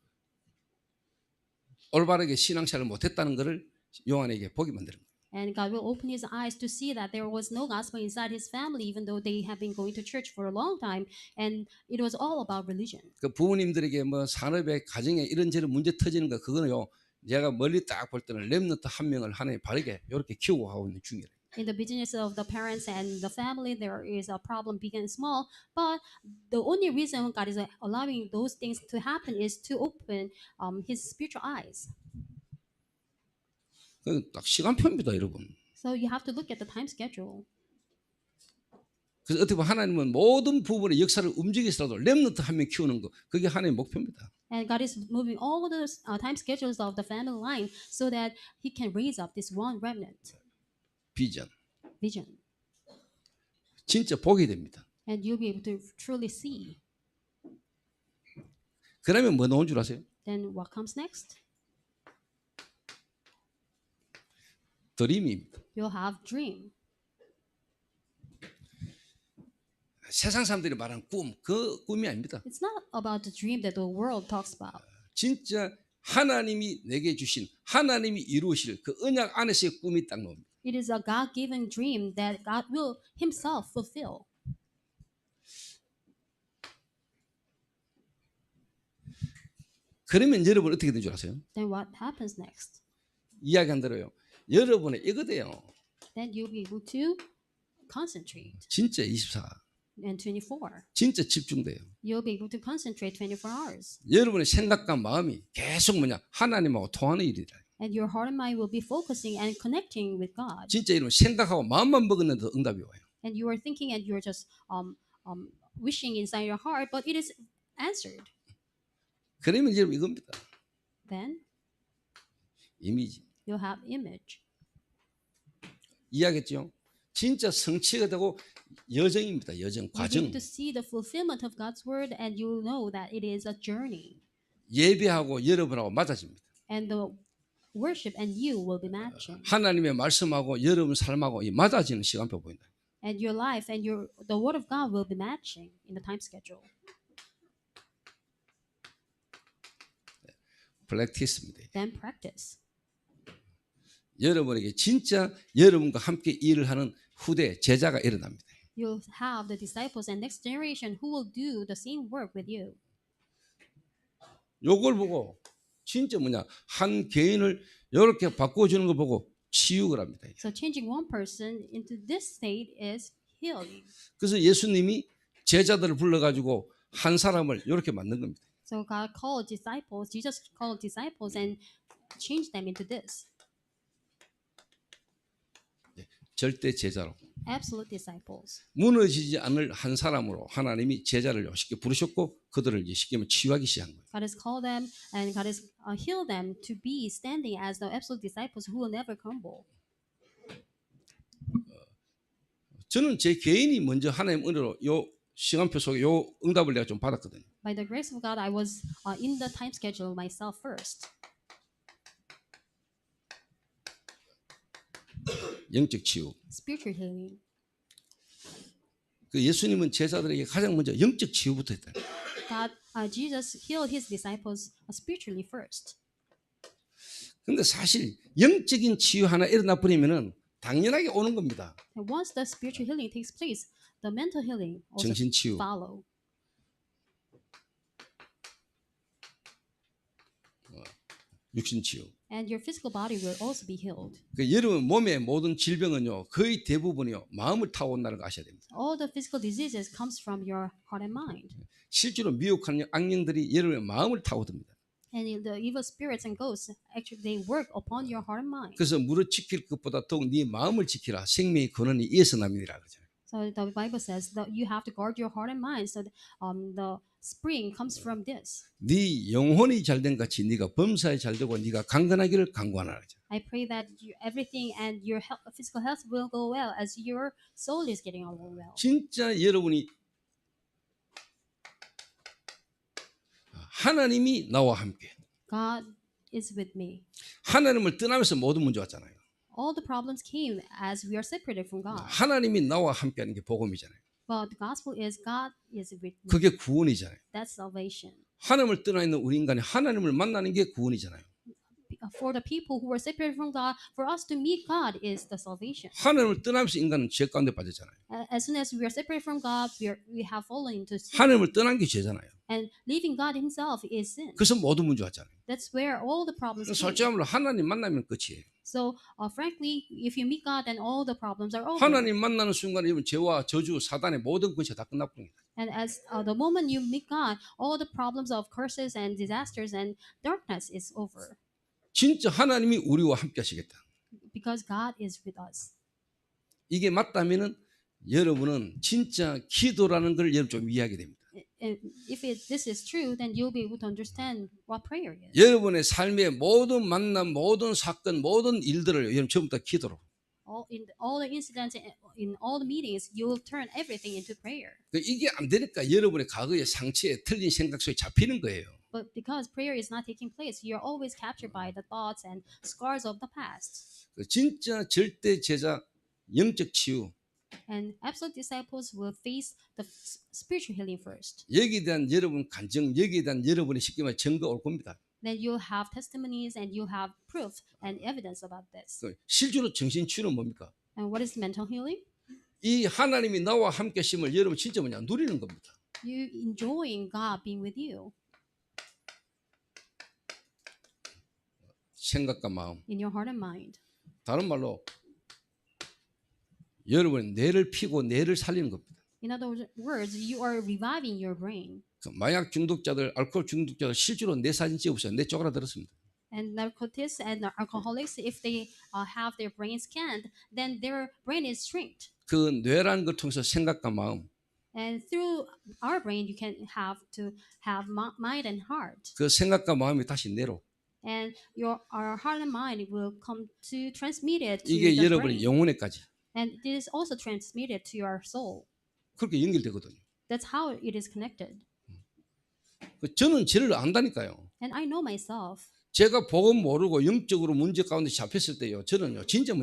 올바르게 신앙생활을 못했다는 것을 요한에게 보게 만드는 거예요. And God will open his eyes to see that there was no gospel inside his family, even though they have been going to church for a long time, and it was all about religion. 그 부모님들에게 산업에 가정에 이런저런 문제 터지는 거 그거는요. 제가 멀리 딱 볼 때는 렘넌트 한 명을 하나님 바르게 이렇게 키우고 하고 있는 중이에요. In the business of the parents and the family, there is a problem big and small, but the only reason God is allowing those things to happen is to open his spiritual eyes. 딱 시간표입니다, 여러분. So you have to look at the time schedule. 그래서 어떻게 보면 하나님은 모든 부분의 역사를 움직이서라도 렘넌트 한 명 키우는 거 그게 하나님의 목표입니다. And God is moving all the time schedules of the family line so that He can raise up this one remnant. 비전. Vision. 진짜 보게 됩니다. And you'll be able to truly see. 그러면 뭐 나온 줄 아세요? Then what comes next? 드림입니다. You'll have dream. 세상 사람들이 말하는 꿈, 그 꿈이 아닙니다. It's not about the dream that the world talks about. 진짜 하나님이 내게 주신 하나님이 이루실 그 언약 안에서의 꿈이 딱 나옵니다. It is a God-given dream that God will Himself fulfill. 그러면 여러분 어떻게 된 줄 아세요? Then what happens next? 이야기한 대로요. 여러분의 이거 돼요. Then you'll be able to concentrate. 진짜 24. And 24. 진짜 집중돼요. You'll be able to concentrate 24 hours. 여러분의 생각과 마음이 계속 하나님하고 통하는 일이다. And your heart and mind will be focusing and connecting with God. 진짜 여러분 생각하고 마음만 먹었는데도 응답이 와요. And you are thinking and you're just wishing inside your heart, but it is answered. 그러면 여러분 이겁니다. Then 이미지. you'll have image. 이야기했죠. 진짜 성취가 되고 여정입니다. 여정, You'll be 과정. able to see the fulfillment of God's word, and you'll know that it is a journey. 예배하고 여러분하고 맞아집니다. And the worship and you will be matching. 하나님의 말씀하고 여러분 삶하고 이 맞아지는 시간표 보인다. And your life and the word of God will be matching in the time schedule. 프랙티스입니다. Then practice. 여러분에게 진짜 여러분과 함께 일을 하는 후대 제자가 일어납니다. You'll have the disciples and next generation who will do the same work with you. 요걸 보고 진짜 한 개인을 이렇게 바꿔주는 걸 보고 치유를 합니다. So changing one person into this state is healing. 그래서 예수님이 제자들을 불러가지고 한 사람을 이렇게 만든 겁니다. So God called disciples, Jesus called disciples and changed them into this. 절대 제자로 Absolute disciples. 무너지지 않을 한 사람으로 하나님이 제자를 쉽게 부르셨고 그들을 이제 쉽게 치유하기 시작한 거예요. God has called them and God has healed them to be standing as the absolute disciples who will never crumble. 저는 제 개인이 먼저 하나님 은혜로 요 시간표 속에 요 응답을 내가 좀 받았거든요. By the grace of God, I was in the time schedule myself first. 영적 치유. Spiritual healing. 그 예수님은 제자들에게 가장 먼저 영적 치유부터 했다. God, Jesus healed his disciples spiritually first. 근데 사실 영적인 치유 하나 일어나 버리면은 당연하게 오는 겁니다. And once the spiritual healing takes place, the mental healing also 정신 치유. follow. 육신 치유. And your physical body will also be healed. 그 여러분 몸의 모든 질병은요 거의 대부분이요 마음을 타고온다는 거 아셔야 됩니다. All the physical diseases comes from your heart and mind. 실제로 미혹하는 악령들이 여러분의 마음을 타고듭니다. And the evil spirits and ghosts actually they work upon your heart and mind. 그래서 무릇 지킬 것보다 더욱 네 마음을 지키라. 생명의 근원이 이에서 남이니라 그러잖아요. So the Bible says that you have to guard your heart and mind. So the spring comes from this. 네 영혼이 잘된 같이 네가 범사에 잘되고 네가 강건하기를 간구하라. I pray that everything and your physical health will go well as your soul is getting along well. 진짜 여러분이 하나님이 나와 함께. God is with me. 하나님을 떠나면서 모든 문제 왔잖아요. All the problems came as we are separated from God. 하나님이 나와 함께하는 게 복음이잖아요. But the gospel is God is with me. 그게 구원이잖아요. That's salvation. 하나님을 떠나 있는 우리 인간이 하나님을 만나는 게 구원이잖아요. For the people who are separated from God, for us to meet God is the salvation. 하나님을 떠나면서 인간은 죄 가운데 빠졌잖아요. As soon as we are separated from God, we have fallen into sin. 하나님을 떠난 게 죄잖아요. And leaving God Himself is sin. 그래서 모든 문제 왔잖아요. That's where all the problems came. 솔직히 말로 하나님 만나면 끝이에요. So, frankly, if you meet God, then all the problems are over. 하나님 만나는 순간에 여러분 죄와 저주, 사단의 모든 권세 다 끝나버립니다. And as the moment you meet God, all the problems of curses and disasters and darkness is over. 진짜 하나님이 우리와 함께 하시겠다. Because God is with us. 이게 맞다면은 여러분은 진짜 기도라는 걸 여러분 좀 이해하게 됩니다. And if this is true, then you'll be able to understand what prayer is. 여러분의 삶의 모든 만남, 모든 사건, 모든 일들을 여러분 전부 다 기도로. All the incidents, in all the meetings, you will turn everything into prayer. 이게 안 되니까 여러분의 과거의 상처에 틀린 생각 속에 잡히는 거예요. But because prayer is not taking place, you're always captured by the thoughts and scars of the past. 진짜 절대 제자 영적 치유. And absolute disciples will face the spiritual healing first. 여기에 대한 여러분 간증, 여기에 대한 여러분의 쉽게 말해 증거 올 겁니다. Then you'll have testimonies and you'll have proof and evidence about this. 실제로 정신 치유는 뭡니까? And what is mental healing? 이 하나님이 나와 함께 하심을 여러분 진짜 누리는 겁니다. You enjoying God being with you 생각과 마음. in your heart and mind. 다른 말로 여러분의 뇌를 피고 뇌를 살리는 겁니다. In other words, you are reviving your brain. 그 마약 중독자들, 알코올 중독자들 실제로 뇌 사진 찍어보세요. 뇌 쪼그라들었습니다. And narcotics and alcoholics, if they have their brain scanned, then their brain is shrinked. 그 뇌라는 걸 통해서 생각과 마음, And through our brain, you can have to have mind and heart. 그 생각과 마음이 다시 뇌로. And our heart and mind will come to transmit it to 이게 the 여러분의 brain. 영혼에까지 And it is also transmitted to your soul. 그렇게 연결되거든요. That's how it is connected. 저는 죄를 안다니까요. And I know myself. 제가 복음 모르고 영적으로 문제 가운데 잡혔을 때요. 저는요 진짜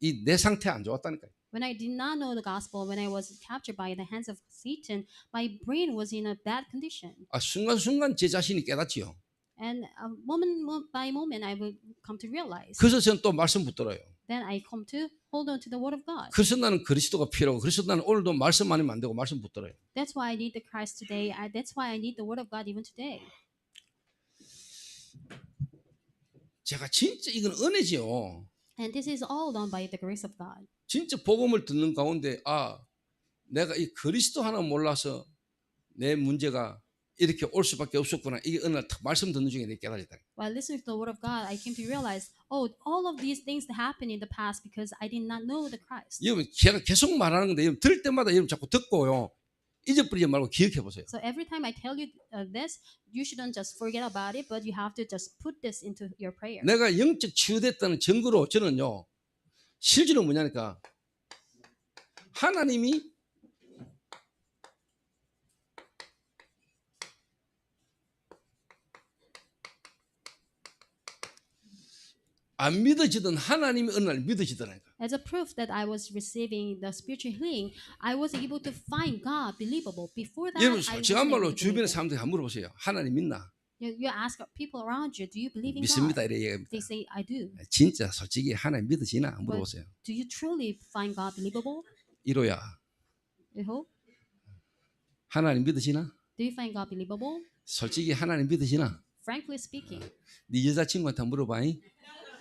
이 내 상태 안 좋았다니까요. When I did not know the gospel, when I was captured by the hands of Satan, my brain was in a bad condition. 순간순간 제 자신이 깨닫지요. And moment by moment, I will come to realize. 그래서 저는 또 말씀 붙들어요. Then I come to hold on to the word of God. 그래서 나는 그리스도가 필요하고 그래서 나는 오늘도 말씀 아니면 안 되고 말씀 붙들어요. That's why I need the Christ today. That's why I need the word of God even today. 제가 진짜 이건 은혜지요. And this is all done by the grace of God. 진짜 복음을 듣는 가운데 내가 이 그리스도 하나 몰라서 내 문제가 이렇게 올 수밖에 없었구나. 이게 어느 날 말씀 듣는 중에 내가 깨달았다. While listening to the word of God, I came to realize, all of these things happened in the past because I did not know the Christ. 여러분 제가 계속 말하는 건데 여러분 들을 때마다 여러분 자꾸 듣고요. 잊어버리지 말고 기억해 보세요. So every time I tell you this, you shouldn't just forget about it, but you have to just put this into your prayer. 내가 영적 치유됐다는 증거로 저는요. 실제로 뭐냐니까 하나님이 안 믿어지던 하나님이 어느 날 믿어지더라니까. As a proof that I was receiving the spiritual healing, I was able to find God believable. Before that, 여러분 I wasn't 솔직한 말로 able to 주변의 believe it. 사람들이 한번 물어보세요. 하나님 믿나? You ask people around you, do you believe in 믿습니다. God? 이래 얘기합니다. They say, I do. 진짜 솔직히 하나님 믿으시나? 물어보세요. Do you truly find God believable? 1호야. I hope. 하나님 믿으시나? Do you find God believable? 솔직히 하나님 믿으시나? Frankly speaking, 네 여자친구한테 한번 물어봐.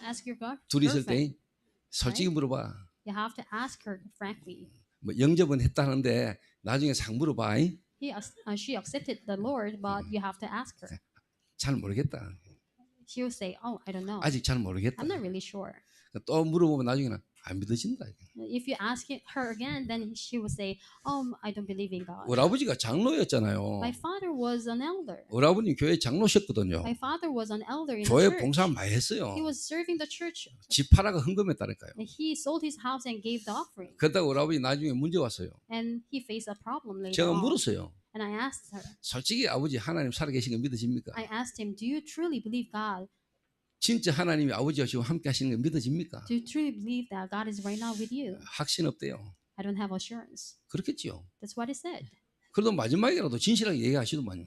ask your God. 둘이 있을 girlfriend. 때 솔직히 물어봐. You have to ask her frankly. 뭐 영접은 했다는데 나중에 상 물어봐. She accepted the Lord, but you have to ask her. 잘 모르겠다. She will say, I don't know. 아직 잘 모르겠다. I'm not really sure. 또 물어보면 나중에는 안 믿어진다. If you ask her again, then she will say, I don't believe in God. 우리 아버지가 장로였잖아요. My father was an elder. 우리 아버님 교회 장로셨거든요. My father was an elder in the 교회 church. 봉사 많이 했어요. He was serving the church. 집 팔아가 헌금했다니까요. And he sold his house and gave the offering. 그러다가 우리 아버지 나중에 문제 왔어요. And he faced a problem later 제가 on. 물었어요. And I asked her. 솔직히 아버지 하나님 살아계신 거 믿어집니까? I asked him, do you truly believe God? 진짜 하나님이 아버지와 지금 함께 하시는 거 믿어집니까? Do you truly believe that God is right now with you? 확신 없대요. I don't have assurance. 그렇겠지요. That's what he said. 그래도 마지막이라도 진실하게 얘기하시더만요.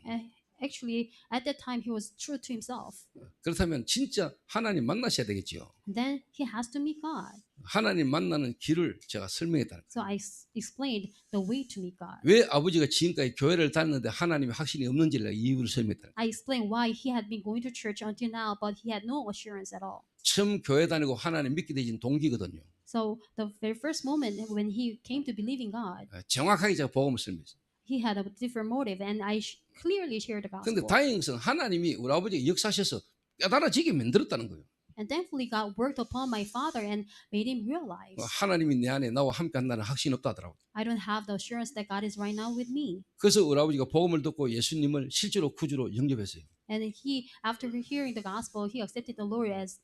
Actually, at that time, he was true to himself. 그렇다면 진짜 하나님 만나셔야 되겠지요. Then he has to meet God. 하나님 만나는 길을 제가 설명했다는 거예요. So I explained the way to meet God. 왜 아버지가 지금까지 교회를 다녔는데 하나님의 확신이 없는지를 내가 이유를 설명했다는 거예요. I explained why he had been going to church until now, but he had no assurance at all. 처음 교회 다니고 하나님 믿게 되신 동기거든요. So the very first moment when he came to believe in God, 정확하게 제가 복음을 설명했어요. he had a different motive, and I clearly shared the 그런데 gospel. 다행인 것은 하나님이 우리 아버지가 역사하셔서 깨달아지게 만들었다는 거예요. And thankfully, God worked upon my father and made him realize 하나님이 내 안에 나와 함께 한다는 확신이 없다 하더라고요. I don't have the assurance that God is right now with me. 그래서 우리 아버지가 복음을 듣고 예수님을 실제로 구주로 영접했어요. And he, after hearing the gospel, he accepted the Lord as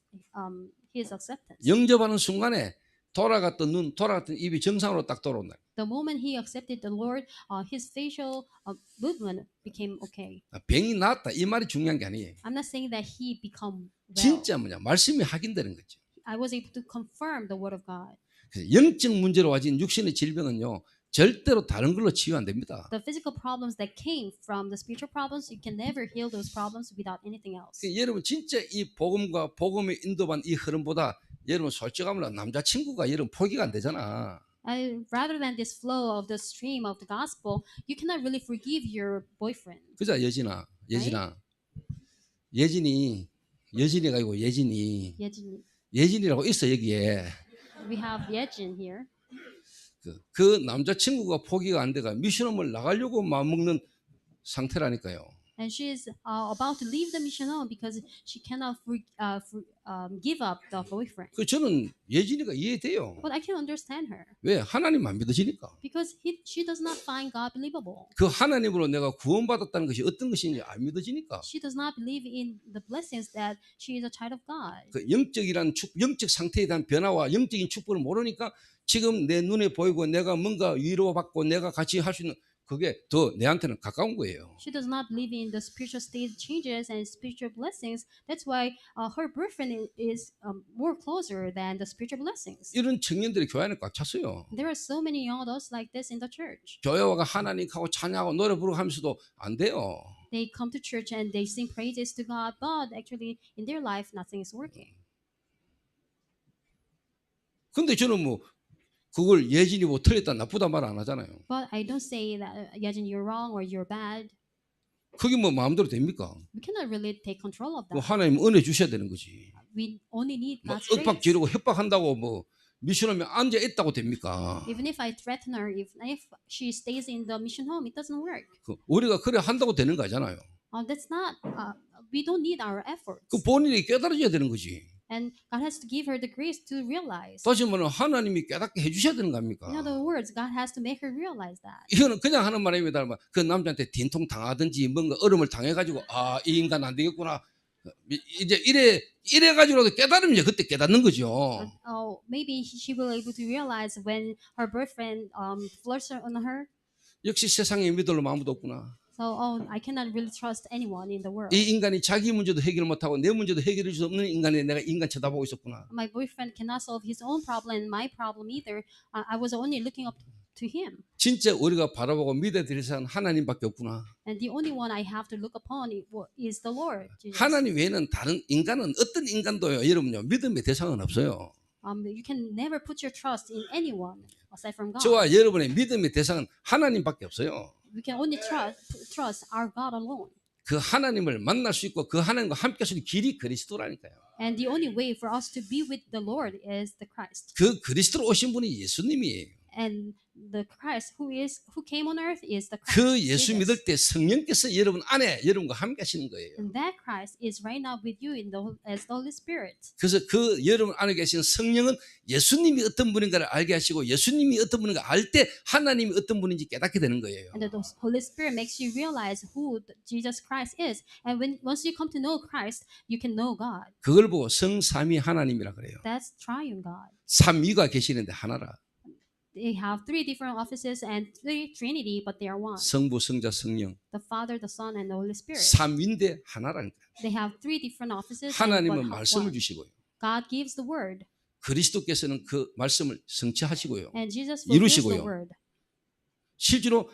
his acceptance. 영접하는 순간에 돌아갔던 눈, 돌아갔던 입이 정상으로 딱 돌아온다. The moment he accepted the Lord, his facial movement became okay. 병이 나았다 이 말이 중요한 게 아니에요. I'm not saying that he become well. 진짜 말씀이 확인되는 거죠. I was able to confirm the word of God. 그래서 영적 문제로 와진 육신의 질병은요 절대로 다른 걸로 치유 안 됩니다. The physical problems that came from the spiritual problems, you can never heal those problems without anything else. 여러분 진짜 이 복음과 복음에 인도한 이 흐름보다 여러분 솔직하면 남자친구가 여러분 포기가 안 되잖아. Rather than this flow of the stream of the gospel, you cannot really forgive your boyfriend. 그자 예진이가 아니고 예진이 Yejin. 예진이라고 있어 여기에. We have Yejin here. 그 남자친구가 포기가 안 돼가 미션홈을 나가려고 마음먹는 상태라니까요. And she is about to leave the mission home because she cannot give up the boyfriend. 그 저는 예진이가 이해돼요. But I can understand her 왜 하나님 안 믿으시니까. because she does not find God believable. 그 하나님으로 내가 구원받았다는 것이 어떤 것인지 안 믿어지니까. She does not believe in the blessings that she is a child of God. 그 영적 상태에 대한 변화와 영적인 축복을 모르니까 지금 내 눈에 보이고 내가 뭔가 위로받고 내가 같이 할 수 있는 그게 더 내한테는 가까운 거예요. She does not believe in the spiritual state changes and spiritual blessings. That's why her boyfriend is more closer than the spiritual blessings. 이런 청년들이 교회 안에 꽉 찼어요. There are so many young adults like this in the church. 교회 와가 하나님하고 찬양하고 노래 부르고 하면서도 안 돼요. They come to church and they sing praises to God, but actually in their life nothing is working. 근데 저는 그걸 예진이 틀렸다 나쁘다 말 안 하잖아요. But I don't say that Yajin, you're wrong or you're bad. 그게 마음대로 됩니까? We cannot really take control of that. 하나님 은혜 주셔야 되는 거지. we only need 뭐 God's 윽박 grace. 지르고 협박한다고 뭐 미션하면 앉아 있다고 됩니까? Even if I threaten her, if she stays in the mission home, it doesn't work. 우리가 그래 한다고 되는 거 아니잖아요. That's not. We don't need our efforts. 그 본인이 깨달아져야 되는 거지. And God has to give her the grace to realize. 다시 말하면 하나님이 깨닫게 해주셔야 되는 겁니까? In other words, God has to make her realize that. 이거는 그냥 하는 말입니다. 그 남자한테 딘통 당하든지 뭔가 어려움을 당해가지고 이 인간 안 되겠구나. 이제 이래 가지고라도 깨달으면 이제 그때 깨닫는 거죠. Maybe she will able to realize when her boyfriend flirts on her. 역시 세상에 믿을 놈 아무도 없구나. So, I cannot really trust anyone in the world. 이 인간이 자기 문제도 해결 못하고 내 문제도 해결해 줄 수 없는 인간에 내가 인간 쳐다보고 있었구나. My boyfriend cannot solve his own problem, my problem either. I was only looking up to him. 진짜 우리가 바라보고 믿어야 될 사람은 하나님밖에 없구나. And the only one I have to look upon is the Lord. Jesus. 하나님 외에는 다른 인간은 어떤 인간도요. 여러분요 믿음의 대상은 없어요. You can never put your trust in anyone aside from God. 저와 여러분의 믿음의 대상은 하나님밖에 없어요. We can only trust our God alone. 그 하나님을 만날 수 있고 그 하나님과 함께 할 수 있는 길이 그리스도라니까요. And the only way for us to be with the Lord is the Christ. 그 그리스도로 오신 분이 예수님이에요. And the Christ who came on earth is the Christ. 그 예수 Jesus. 믿을 때 성령께서 여러분 안에 여러분과 함께 하시는 거예요. And that Christ is right now with you as the Holy Spirit. 그래서 그 여러분 안에 계신 성령은 예수님이 어떤 분인가를 알게 하시고 예수님이 어떤 분인가 알 때 하나님이 어떤 분인지 깨닫게 되는 거예요. And the Holy Spirit makes you realize who Jesus Christ is. And once you come to know Christ, you can know God. 그걸 보고 성삼위 하나님이라 그래요. That's triune God. 삼위가 계시는데 하나라. They have three different offices and three Trinity, but they are one. 성부, 성자, 성령. The Father, the Son, and the Holy Spirit. 삼위인데 하나라니까. They have three different offices. 하나님은 but 말씀을 one. 주시고요. God gives the word, 그리스도께서는 그 말씀을 성취하시고요. and Jesus fulfills 이루시고요. the word. 실제로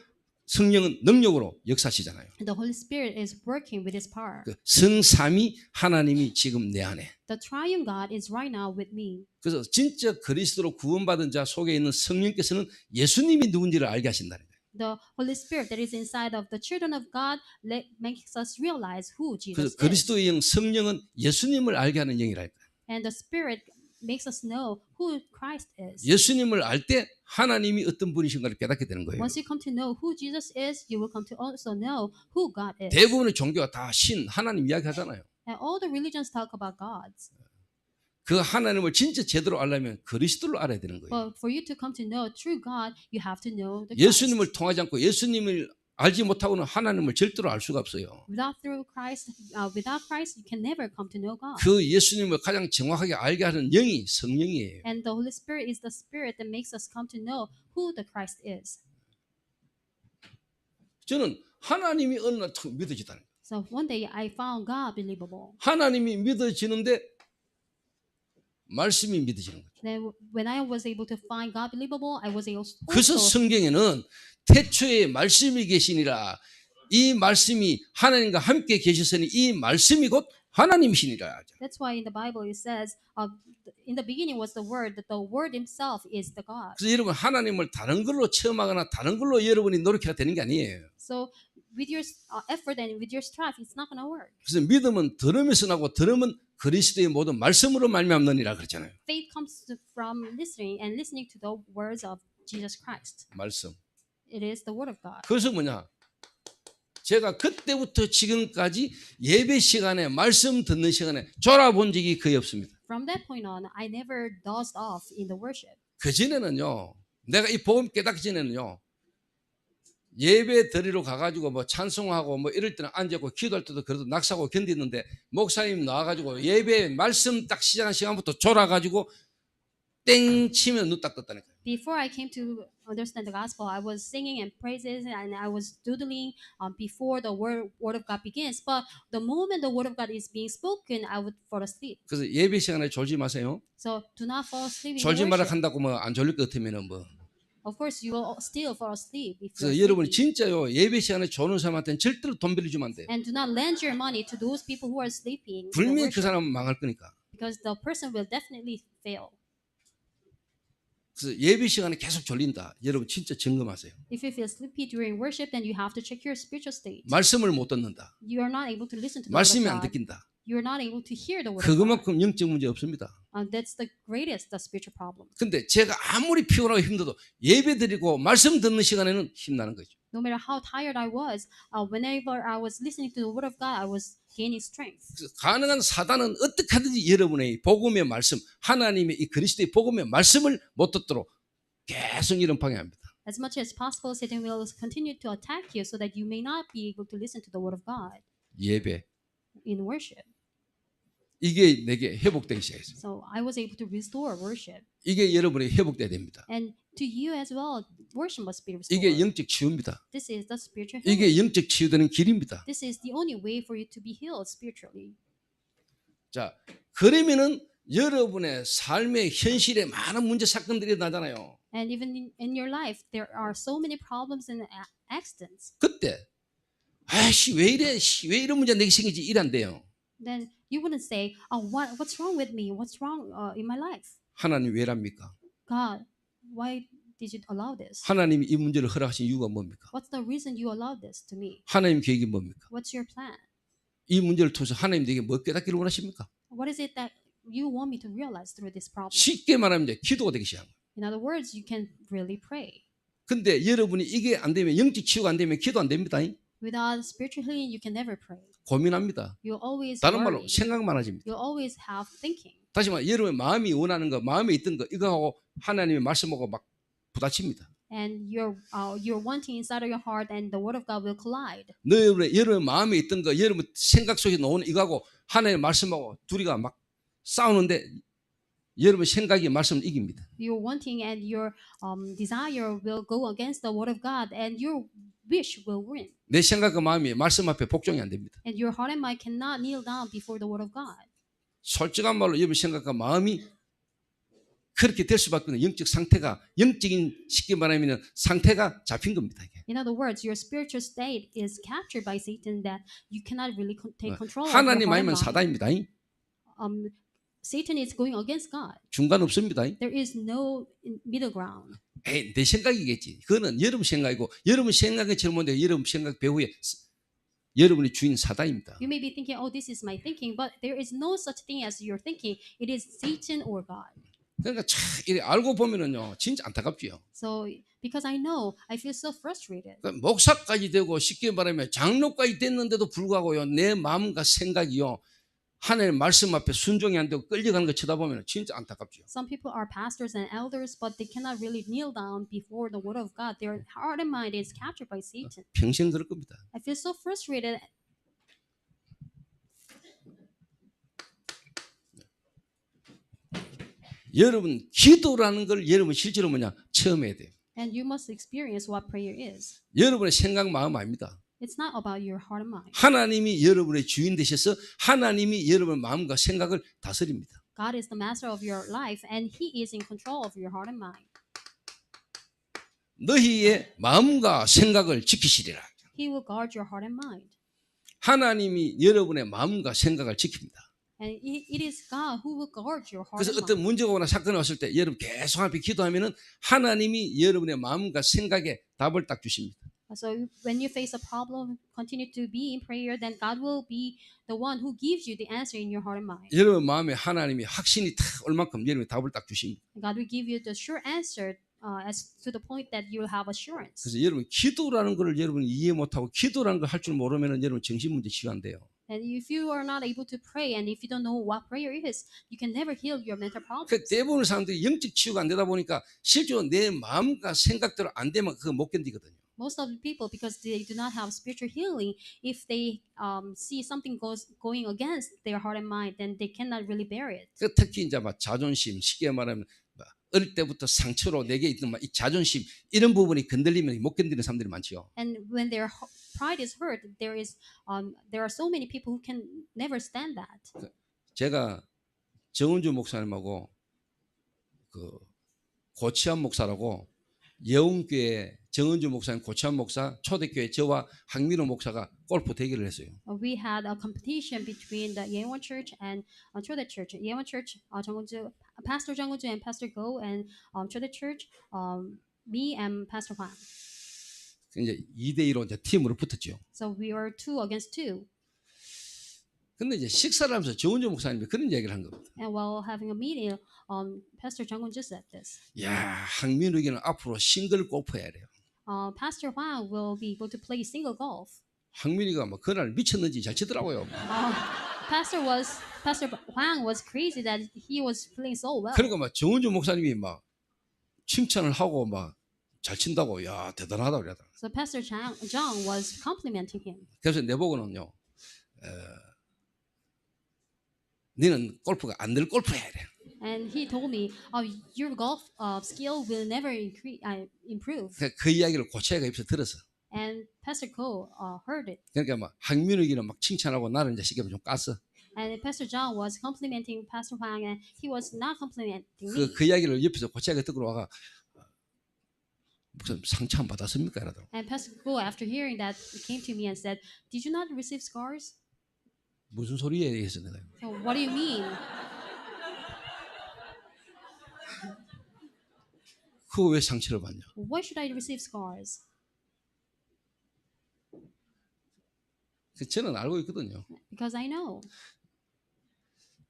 성령은 능력으로 역사하시잖아요. The Holy Spirit is working with His power. 그 성삼위 하나님이 지금 내 안에. The triune God is right now with me. 그래서 진짜 그리스도로 구원받은 자 속에 있는 성령께서는 예수님이 누군지를 알게 하신다는 거예요. The Holy Spirit that is inside of the children of God makes us realize who Jesus 그래서 is. 그리스도의 영 성령은 예수님을 알게 하는 영이랄까. And the Spirit makes us know who Christ is. 예수님을 알 때 하나님이 어떤 분이신가를 깨닫게 되는 거예요. Once you come to know who Jesus is, you will come to also know who God is. 대부분의 종교가 다 신, 하나님 이야기 하잖아요. And all the religions talk about gods. 그 하나님을 진짜 제대로 알려면 그리스도를 알아야 되는 거예요. But for you to come to know true God, you have to know the Christ. 예수님을 통하지 않고 예수님을 알지 못하고는 하나님을 절대로 알 수가 없어요. Without Christ, you can never come to know God. 그 예수님을 가장 정확하게 알게 하는 영이 성령이에요. And the Holy Spirit is the Spirit that makes us come to know who the Christ is. 저는 하나님이 어느 날 참 믿어지다는 거예요. So one day I found God believable. 하나님이 믿어지는데 말씀이 믿어지는 거죠. Then when I was able to find God believable, I was 그래서 also 성경에는 태초에 말씀이 계시니라. 이 말씀이 하나님과 함께 계셨으니 이 말씀이 곧 하나님이시니라. That's why in the Bible it says, in the beginning was the Word, that the Word Himself is the God. 그래서 여러분 하나님을 다른 걸로 체험하거나 다른 걸로 여러분이 노력해야 되는 게 아니에요. So with your effort and with your strife, it's not going to work. 그래서 믿음은 들음에서 나고 들음은 그리스도의 모든 말씀으로 말미암느니라 그랬잖아요. Faith comes from listening and listening to the words of Jesus Christ. 말씀. It is the Word of God. 그래서 뭐냐? 제가 그때부터 지금까지 예배 시간에 말씀 듣는 시간에 졸아본 적이 거의 없습니다. From that point on, I never dozed off in the worship. 그전에는요. 내가 이 복음 깨닫기 전에는요. 예배 드리러 가가지고 뭐 찬송하고 뭐 이럴 때는 앉았고 기도할 때도 그래도 낙사하고 견디는데 목사님 나와가지고 예배 말씀 딱 시작한 시간부터 졸아가지고 땡 치면 눈 딱 떴다니까요. Before I came to understand the gospel, I was singing and praises and I was doodling before the word of God begins. But the moment the word of God is being spoken, I would fall asleep. 그래서 예배 시간에 졸지 마세요. So do not fall asleep in the 졸지 마라 worship. 한다고 뭐 안 졸릴 것 같으면은 뭐. Of course, you will still fall asleep if 그래서 you're 여러분이 sleeping. 진짜요 예배 시간에 조는 사람한테는 절대로 돈 빌려주면 안 돼. And do not lend your money to those people who are sleeping in the 분명히 그 worship, 사람은 망할 거니까. because the person will definitely fail. 그래서 예배 시간에 계속 졸린다. 여러분 진짜 점검하세요. If you feel sleepy during worship, then you have to check your spiritual state. 말씀을 못 듣는다. You are not able to listen to the word 말씀이 of 안 God 듣긴다. you're not able to hear the word of God. 그것만큼 영적 문제 없습니다. That's the greatest the spiritual problem. 근데 제가 아무리 피곤하고 힘들어도 예배 드리고 말씀 듣는 시간에는 힘나는 거죠. No matter how tired I was, whenever I was listening to the word of God, I was gaining strength. 그래서 가능한 사단은 어떻게 하든지 여러분의 복음의 말씀, 하나님의 이 그리스도의 복음의 말씀을 못 듣도록 계속 이런 방해합니다. As much as possible, Satan will continue to attack you so that you may not be able to listen to the word of God 예배. in worship. 이게 내게 회복되기 시작했어요. So I was able to restore worship. 이게 여러분이 회복돼야 됩니다. And to you as well, worship must be restored. 이게 영적 치유입니다. This is the spiritual healing. 이게 영적 치유되는 길입니다. This is the only way for you to be healed spiritually. 자, 그러면은 여러분의 삶의 현실에 많은 문제 사건들이 나잖아요. And even in your life, there are so many problems and accidents. 그때 아씨 왜 이래? 왜 이런 문제 내게 생기지? 이란데요. Then you wouldn't say, "Oh, what's wrong with me? What's wrong in my life? 하나님 왜랍니까? God, why did you allow this? 하나님이 이 문제를 허락하신 이유가 뭡니까? What's the reason you allowed this to me? 하나님 계획이 뭡니까? What's your plan? 이 문제를 통해서 하나님 내게 뭐 깨닫기를 원하십니까? What is it that you want me to realize through this problem?" 쉽게 말하면 이제 기도가 되기 시작합니다. In other words, you can really pray. 근데 여러분이 이게 안 되면 영적 치유가 안 되면 기도 안 됩니다. Without spiritual healing, you can never pray. 고민합니다. You'll always 다른 말로 worry. 생각 많아집니다. You'll always have thinking. 다시 말해 여러분의 마음이 원하는 거, 마음에 있던 거 이거하고 하나님의 말씀하고 막 부딪힙니다. And you're wanting inside of your heart, and the word of God will collide. 여러분의 마음에 있던 거, 여러분 생각 속에 나오는 이거하고 하나님의 말씀하고 둘이가 막 싸우는데 여러분 생각이 말씀을 이깁니다. Your wanting and your desire will go against the word of God, and your wish will win. 내 생각과 마음이 말씀 앞에 복종이 안 됩니다. And your heart and mind cannot kneel down before the word of God. 솔직한 말로 여러분 생각과 마음이 그렇게 될 수밖에 없는 영적 상태가 영적인 쉽게 말하면 상태가 잡힌 겁니다. 이게. In other words, your spiritual state is captured by Satan that you cannot really take control of your 하나님 heart and 아니면 mind. 사단입니다. Satan is going against God. 중간 없습니다. There is no middle ground. 에이, 내 생각이겠지. 그거는 여러분 생각이고 여러분 생각이 잘못돼 여러분 생각 배후에 여러분의 주인 사단입니다. You may be thinking, "Oh, this is my thinking," but there is no such thing as your thinking. It is Satan or God. 그러니까 참 이렇게 알고 보면은요 진짜 안타깝지요. So because I know, I feel so frustrated. 그러니까 목사까지 되고 쉽게 말하면 장로까지 됐는데도 불구하고요 내 마음과 생각이요 하나님의 말씀 앞에 순종이 안 되고 끌려가는 거 쳐다보면 진짜 안타깝죠. Some people are pastors and elders, but they cannot really kneel down before the word of God. Their heart and mind is captured by Satan. 평생 그럴 겁니다. I feel so frustrated. 여러분 기도라는 걸 여러분 실제로 뭐냐 처음 해야 돼요. And you must experience what prayer is. 여러분의 생각 마음 아닙니다. It's not about your heart and mind. 하나님이 여러분의 주인 되셔서 하나님이 여러분의 마음과 생각을 다스립니다. God is the master of your life, and He is in control of your heart and mind. 너희의 마음과 생각을 지키시리라. He will guard your heart and mind. 하나님이 여러분의 마음과 생각을 지킵니다. And it is God who will guard your heart 그래서 and 어떤 mind. 문제가 오거나 사건이 왔을 때 여러분 계속 앞에 기도하면은 하나님이 여러분의 마음과 생각에 답을 딱 주십니다. So when you face a problem, continue to be in prayer, then God will be the one who gives you the answer in your heart and mind. 여러분 마음에 하나님이 확신이 탁 올 만큼 여러분의 답을 딱 주십니다. God will give you the sure answer as to the point that you will have assurance. 그래서 여러분 기도라는 것을 여러분이 이해 못하고 기도라는 걸 할 줄 모르면은 여러분 정신 문제 치유 안 돼요. And if you are not able to pray, and if you don't know what prayer is, you can never heal your mental 그 problems. 대부분의 사람들이 영적 치유가 안 되다 보니까 실제로 내 마음과 생각대로 안 되면 그거 못 견디거든요. Most of the people, because they do not have spiritual healing, if they see something going against their heart and mind, then they cannot really bear it. 그 특히 이제 막 자존심 쉽게 말하면 어릴 때부터 상처로 내게 있던 막 이 자존심 이런 부분이 건들리면 못 견디는 사람들이 많죠. And when their pride is hurt, there are so many people who can never stand that. 제가 정은주 목사님하고 그 고치한 목사라고 예원교회 정은주 목사님, 고치한 목사, 초대교회 저와 황민호 목사가 골프 대결을 했어요. We had a competition between the Yeowon Church and Chodae Church. Yeowon Church, Pastor Jangwoo and Pastor Go, and Chodae Church, me and Pastor Hwan. 이제 2대2로 이제 팀으로 붙었죠. So we were 2 against 2. 근데 이제 식사를 하면서 정은조 목사님이 그런 얘기를 한 겁니다. And while having a meeting, Pastor Jung just said this. 야, 황민욱이는 앞으로 싱글 골프해야 돼요. Pastor Huang will be able to play single golf. 황민이가 뭐 그날 미쳤는지 잘 치더라고요. Pastor Huang was crazy that he was playing so well. 그러니까 막 정은주 목사님이 막 칭찬을 하고 막 잘 친다고, 야 대단하다 그러더라고요. So Pastor Zhang was complimenting him. 그래서 내보고는요, 너는 골프가 안 될 골프 해야 돼. And he told me, your golf skill will never improve. 그 이야기를 고차이가 입에서 들었어. And Pastor Ko heard it. 그러니까 막 황민욱이는 막 칭찬하고 나는 이제 쉽게 좀 깠어. And Pastor Zhang was complimenting Pastor Huang, and he was not complimenting me. 그 이야기를 옆에서 고차이가 듣고 와가 목사님 상처 안 받았습니까? 이러더라고. And Pastor Ko, after hearing that, came to me and said, "Did you not receive scars?" 무슨 소리에 해서 내가 So what do you mean? 그거 왜 상처를 받냐? Why should I receive scars? 저는 알고 있거든요. Because I know.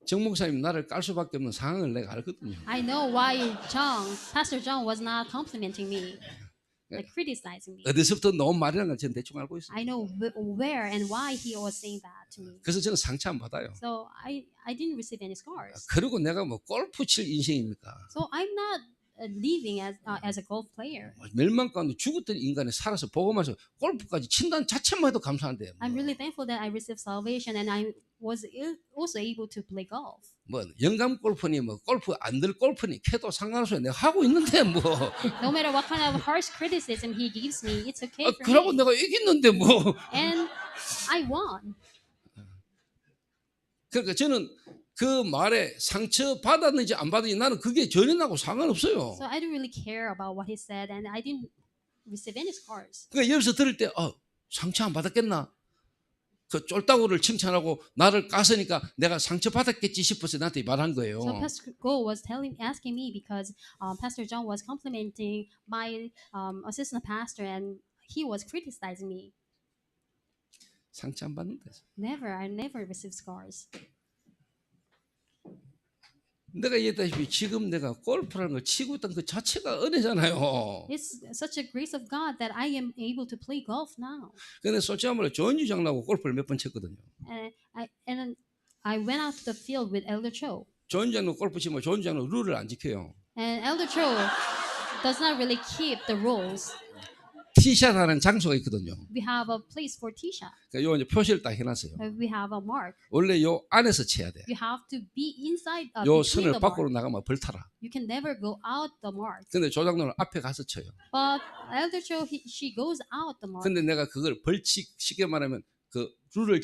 정 목사님 나를 깔 수밖에 없는 상황을 내가 알거든요. I know why Pastor Zhang was not complimenting me, like criticizing me. 어디서부터 나온 말이라는 걸 저는 대충 알고 있어요. I know where and why he was saying that to me. 그래서 저는 상처 안 받아요. So I didn't receive any scars. 그리고 내가 뭐 골프 칠 인생입니까? So I'm not living as a golf player. 멸망 가운데 죽었던 인간이 살아서 복음하면서 골프까지 친다는 자체만 해도 감사한데. I'm really thankful that I received salvation and I was also able to play golf. 뭐 영감 골프니 뭐 골프 안 될 골프니 캐도 상관없어요. 내가 하고 있는데 뭐. No matter what kind of harsh criticism he gives me, it's okay for 그러고 me. 내가 이겼는데 뭐. And I won. 그러니까 저는 그 말에 상처 받았는지 안 받았는지 나는 그게 전혀 나고 상관없어요. So I didn't really care about what he said, and I didn't receive any scars. 그러니까 여기서 들을 때 상처 안 받았겠나? 그 쫄따구를 칭찬하고 나를 깠으니까 내가 상처 받았겠지 싶어서 나한테 말한 거예요. So Pastor Go was asking me because Pastor John was complimenting my assistant pastor, and he was criticizing me. 상처 안 받는다. I never received scars. 내가 얘기했다시피 지금 내가 골프라는 걸 치고 있던 그 자체가 은혜잖아요. It's such a grace of God that I am able to play golf now. 근데 솔직히 말로 조은주 장로하고 골프를 몇 번 쳤거든요. And I went out to the field with Elder Cho. 조은주 장로 골프 치면 조은주 장로 룰을 안 지켜요. And Elder Cho does not really keep the rules. 티샷 하는 장소가 있거든요. We have a place for T-shot. 그러니까 요 이제 표시를 딱 해놨어요. We have a mark. 원래 요 안에서 쳐야 돼. You have to be inside 요 between 선을 the 밖으로 mark. 나가면 벌타라. You can never go out the mark. 근데 조 장로는 앞에 가서 쳐요. But Elder Cho, she goes out the mark. 근데 내가 그걸 벌칙 쉽게 말하면 그 룰을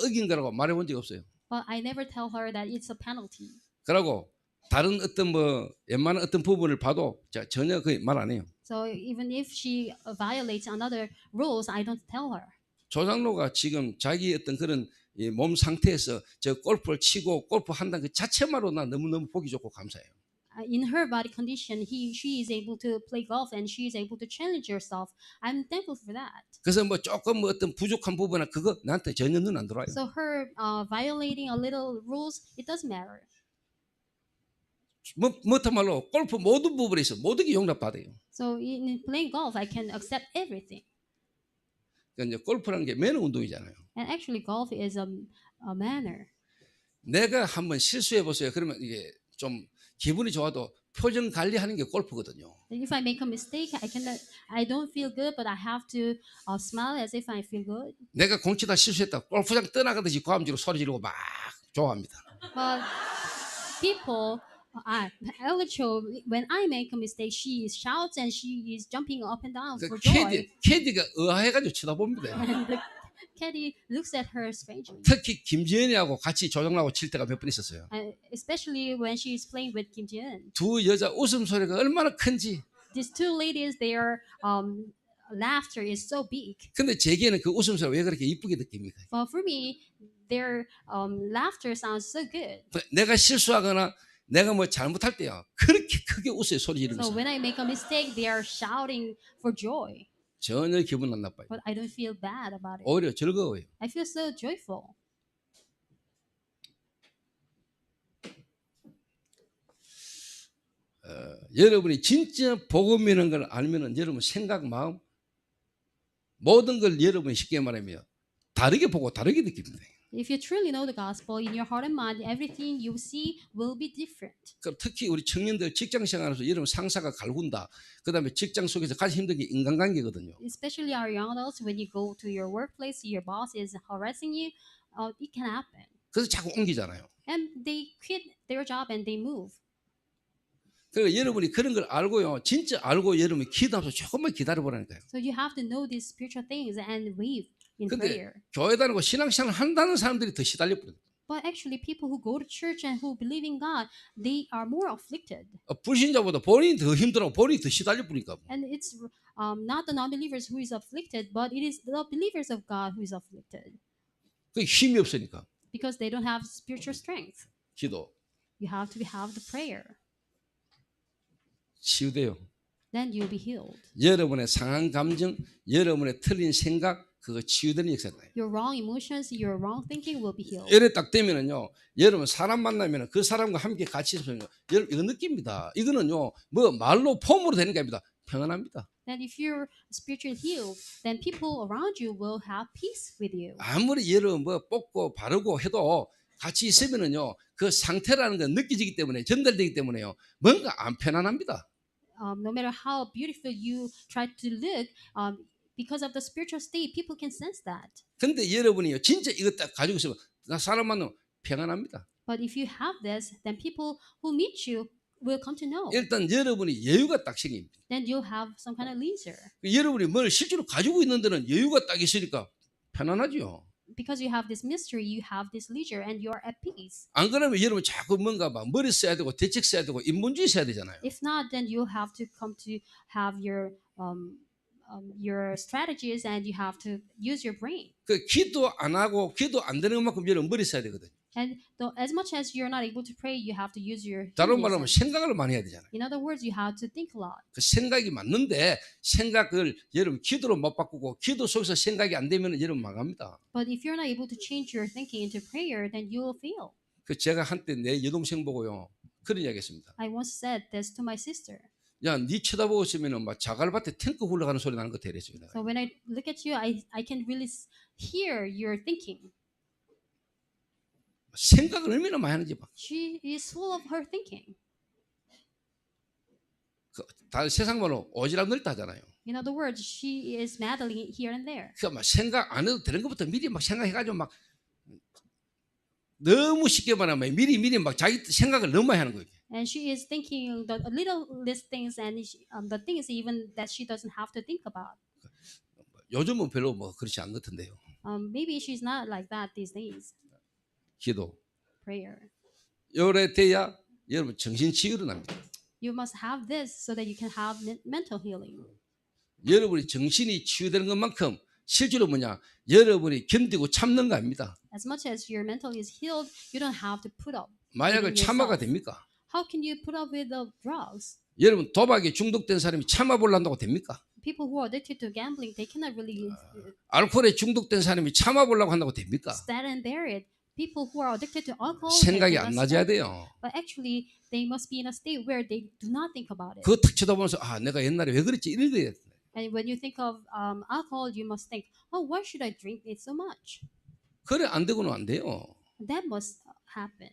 어긴 거라고 말해본 적 없어요. But I never tell her that it's a penalty. 그러고 다른 어떤 뭐 웬만한 어떤 부분을 봐도 전혀 거의 말 안 해요. So even if she violates another rules, I don't tell her. 조 장로가 지금 자기 어떤 그런 이 몸 상태에서 저 골프를 치고 골프 한다는 그 자체만으로 나 너무너무 보기 좋고 감사해요. In her body condition, she is able to play golf and she is able to challenge herself. I'm thankful for that. 그래서 뭐 조금 뭐 어떤 부족한 부분이나 그거 나한테 전혀 눈 안 들어와요. So her violating a little rules, it doesn't matter. 뭐타말로 골프 모든 부분에 있어 모든 게 용납받아요. So in playing golf, I can accept everything. 그러니까 이제 골프라는 게 매너 운동이잖아요. And actually, golf is a manner. 내가 한번 실수해 보세요. 그러면 이게 좀 기분이 좋아도 표정 관리하는 게 골프거든요. If I make a mistake, I don't feel good, but I have to smile as if I feel good. 내가 공치다 실수했다 골프장 떠나가듯이 고함지로 소리 지르고 막 좋아합니다. But people, Elder Cho, when I make a mistake, she shouts and she is jumping up and down for joy. 캐디가 의아해가지고 쳐다봅니다. And the caddy looks at her strangely. 특히 김지현이하고 같이 조정하고 칠 때가 몇 번 있었어요. Especially when she is playing with Kim Ji-eun. 두 여자 웃음소리가 얼마나 큰지. These two ladies, their laughter is so big. 근데 제게는 그 웃음소리가 왜 그렇게 이쁘게 느낍니까? But for me, their laughter sounds so good. 내가 실수하거나 내가 뭐 잘못할 때요 그렇게 크게 웃어요 소리 So 지르면서. when I make a mistake, they are shouting for joy. 전혀 기분 안 나빠요. But I don't feel bad about it. 오히려 즐거워요. I feel so joyful. 여러분이 진짜 복음이라는 걸 알면은 여러분 생각, 마음 모든 걸 여러분이 쉽게 말하면 다르게 보고 다르게 느낍니다. If you truly know the gospel in your heart and mind, everything you see will be different. 그럼 특히 우리 청년들 직장 생활에서 여러분 상사가 갈군다. 그다음에 직장 속에서 가장 힘든 게 인간관계거든요. Especially our young adults, when you go to your workplace, your boss is harassing you, it can happen. 그래서 자꾸 옮기잖아요. And they quit their job and they move. 그러니까 여러분이 그런 걸 알고요. 진짜 알고 여러분이 기도하면서 조금만 기다려보라니까요. So you have to know these spiritual things and wait in 근데 prayer. 교회 다니고 신앙생활 한다는 사람들이 더 시달려 버려요. But actually, people who go to church and who believe in God, they are more afflicted. 불신자보다 본인이 더 힘들고 본인이 더 시달려 버리니까. And it's not the non-believers who is afflicted, but it is the believers of God who is afflicted. 그 힘이 없으니까. Because they don't have spiritual strength. 기도 You have to have the prayer. 치유돼요. Then you'll be healed. 여러분의 상한 감정, 여러분의 틀린 생각 그거 치유되는 역사가 나요. Your wrong emotions, your wrong thinking will be healed. 이래 딱 되면은요, 여러분 사람 만나면 그 사람과 함께 같이 있으면 여러분 이거 느낍니다. 이거는요, 뭐 말로 폼으로 되는 게 아닙니다. 평안합니다. Then if you're spiritually healed, then people around you will have peace with you. 아무리 여러분 뭐 뽑고 바르고 해도 같이 있으면은요, 그 상태라는 건 느껴지기 때문에 전달되기 때문에요, 뭔가 안 편안합니다. No matter how beautiful you try to look, because of the spiritual state, people can sense that. 근데 여러분이요, 진짜 이거 딱 가지고 있으면 나 사람 만나면 평안합니다. But if you have this, then people who meet you will come to know. 일단 여러분이 여유가 딱 생깁니다. Then you'll have some kind of leisure. 여러분이 뭘 실제로 가지고 있는 데는 여유가 딱 있으니까 편안하죠. Because you have this mystery, you have this leisure, and you're at peace. 안 그러면 여러분 자꾸 뭔가 막 머리 써야 되고 대책 써야 되고 인문주의 써야 되잖아요. If not, then you'll have to come to have your strategies, and you have to use your brain. 그 기도 안 하고 기도 안 되는 것만큼 여러분 머리 써야 되거든요. And as much as you're not able to pray, you have to use your 다른 human 말로 하면 sense. 생각을 많이 해야 되잖아요. In other words, you have to think a lot. 그 생각이 맞는데 생각을 여러분 기도로 못 바꾸고 기도 속에서 생각이 안 되면 여러분 망합니다. But if you're not able to change your thinking into prayer, then you will fail. 그 제가 한때 내 여동생 보고요 그런 이야기했습니다. I once said this to my sister. 야, 네 쳐다보고 있으면은 막 자갈밭에 탱크 굴러가는 소리 나는 거 대랬습니다. So when I look at you, I can really hear your thinking. 생각을 얼마나 많이 하는지 막. She is full of her thinking. 다 세상 말로 오지랖 넓다 하잖아요. In other words, she is meddling here and there. 그러니까 막 생각 안 해도 되는 것부터 미리 막 생각해가지고 막 너무 쉽게 말하면 미리 막 자기 생각을 너무 많이 하는 거예요. And she is thinking the littlest things, and the things even that she doesn't have to think about. 요즘은 별로 뭐 그렇지 않은 것 같은데요. Maybe she's not like that these days. 기도. Prayer. 요래 돼야 여러분 정신 치유로 납니다. You must have this so that you can have mental healing. 여러분이 정신이 치유되는 것만큼 실제로 뭐냐? 여러분이 견디고 참는 거 아닙니다. As much as your mental is healed, you don't have to put up. 마약을 with 참아가 yourself. 됩니까? How can you put up with the drugs? 여러분 도박에 중독된 사람이 참아보려고 됩니까? People who are addicted to gambling, they cannot really 알코올에 중독된 사람이 참아보려고 한다고 됩니까? stand and bear it. People who are addicted to alcohol, 생각이 they 안 must 나져야 stand it. 돼요. But actually, they must be in a state where they do not think about it. 그거 탁 쳐다보면서 아 내가 옛날에 왜 그랬지 이래야 돼. And when you think of alcohol, you must think, oh, why should I drink it so much? 그래 안 되고는 안 돼요. That must happen.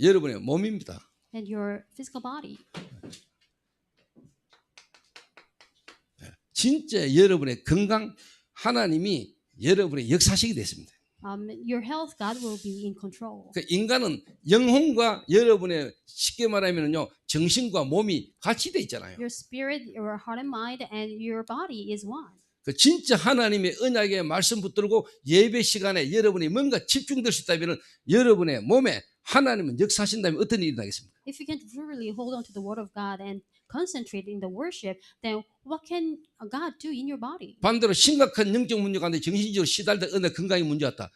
여러분의 몸입니다. And your physical body. 진짜 여러분의 건강 하나님이 여러분의 역사식이 됐습니다. Your health, God will be in control. 그 인간은 영혼과 여러분의 쉽게 말하면요 정신과 몸이 같이 돼 있잖아요. Your spirit, your heart and mind, and your body is one. 그 진짜 하나님의 언약의 말씀 붙들고 예배 시간에 여러분이 뭔가 집중될 수 있다면 여러분의 몸에 하나님은 역사하신다면 어떤 일이 나겠습니까? If you can truly hold on to the word of God and concentrate in the worship, then what can God do in your body? 반대로 심각한 영적 문제가 있는데 정신적으로 시달다 어느 날 건강이 문제 왔다.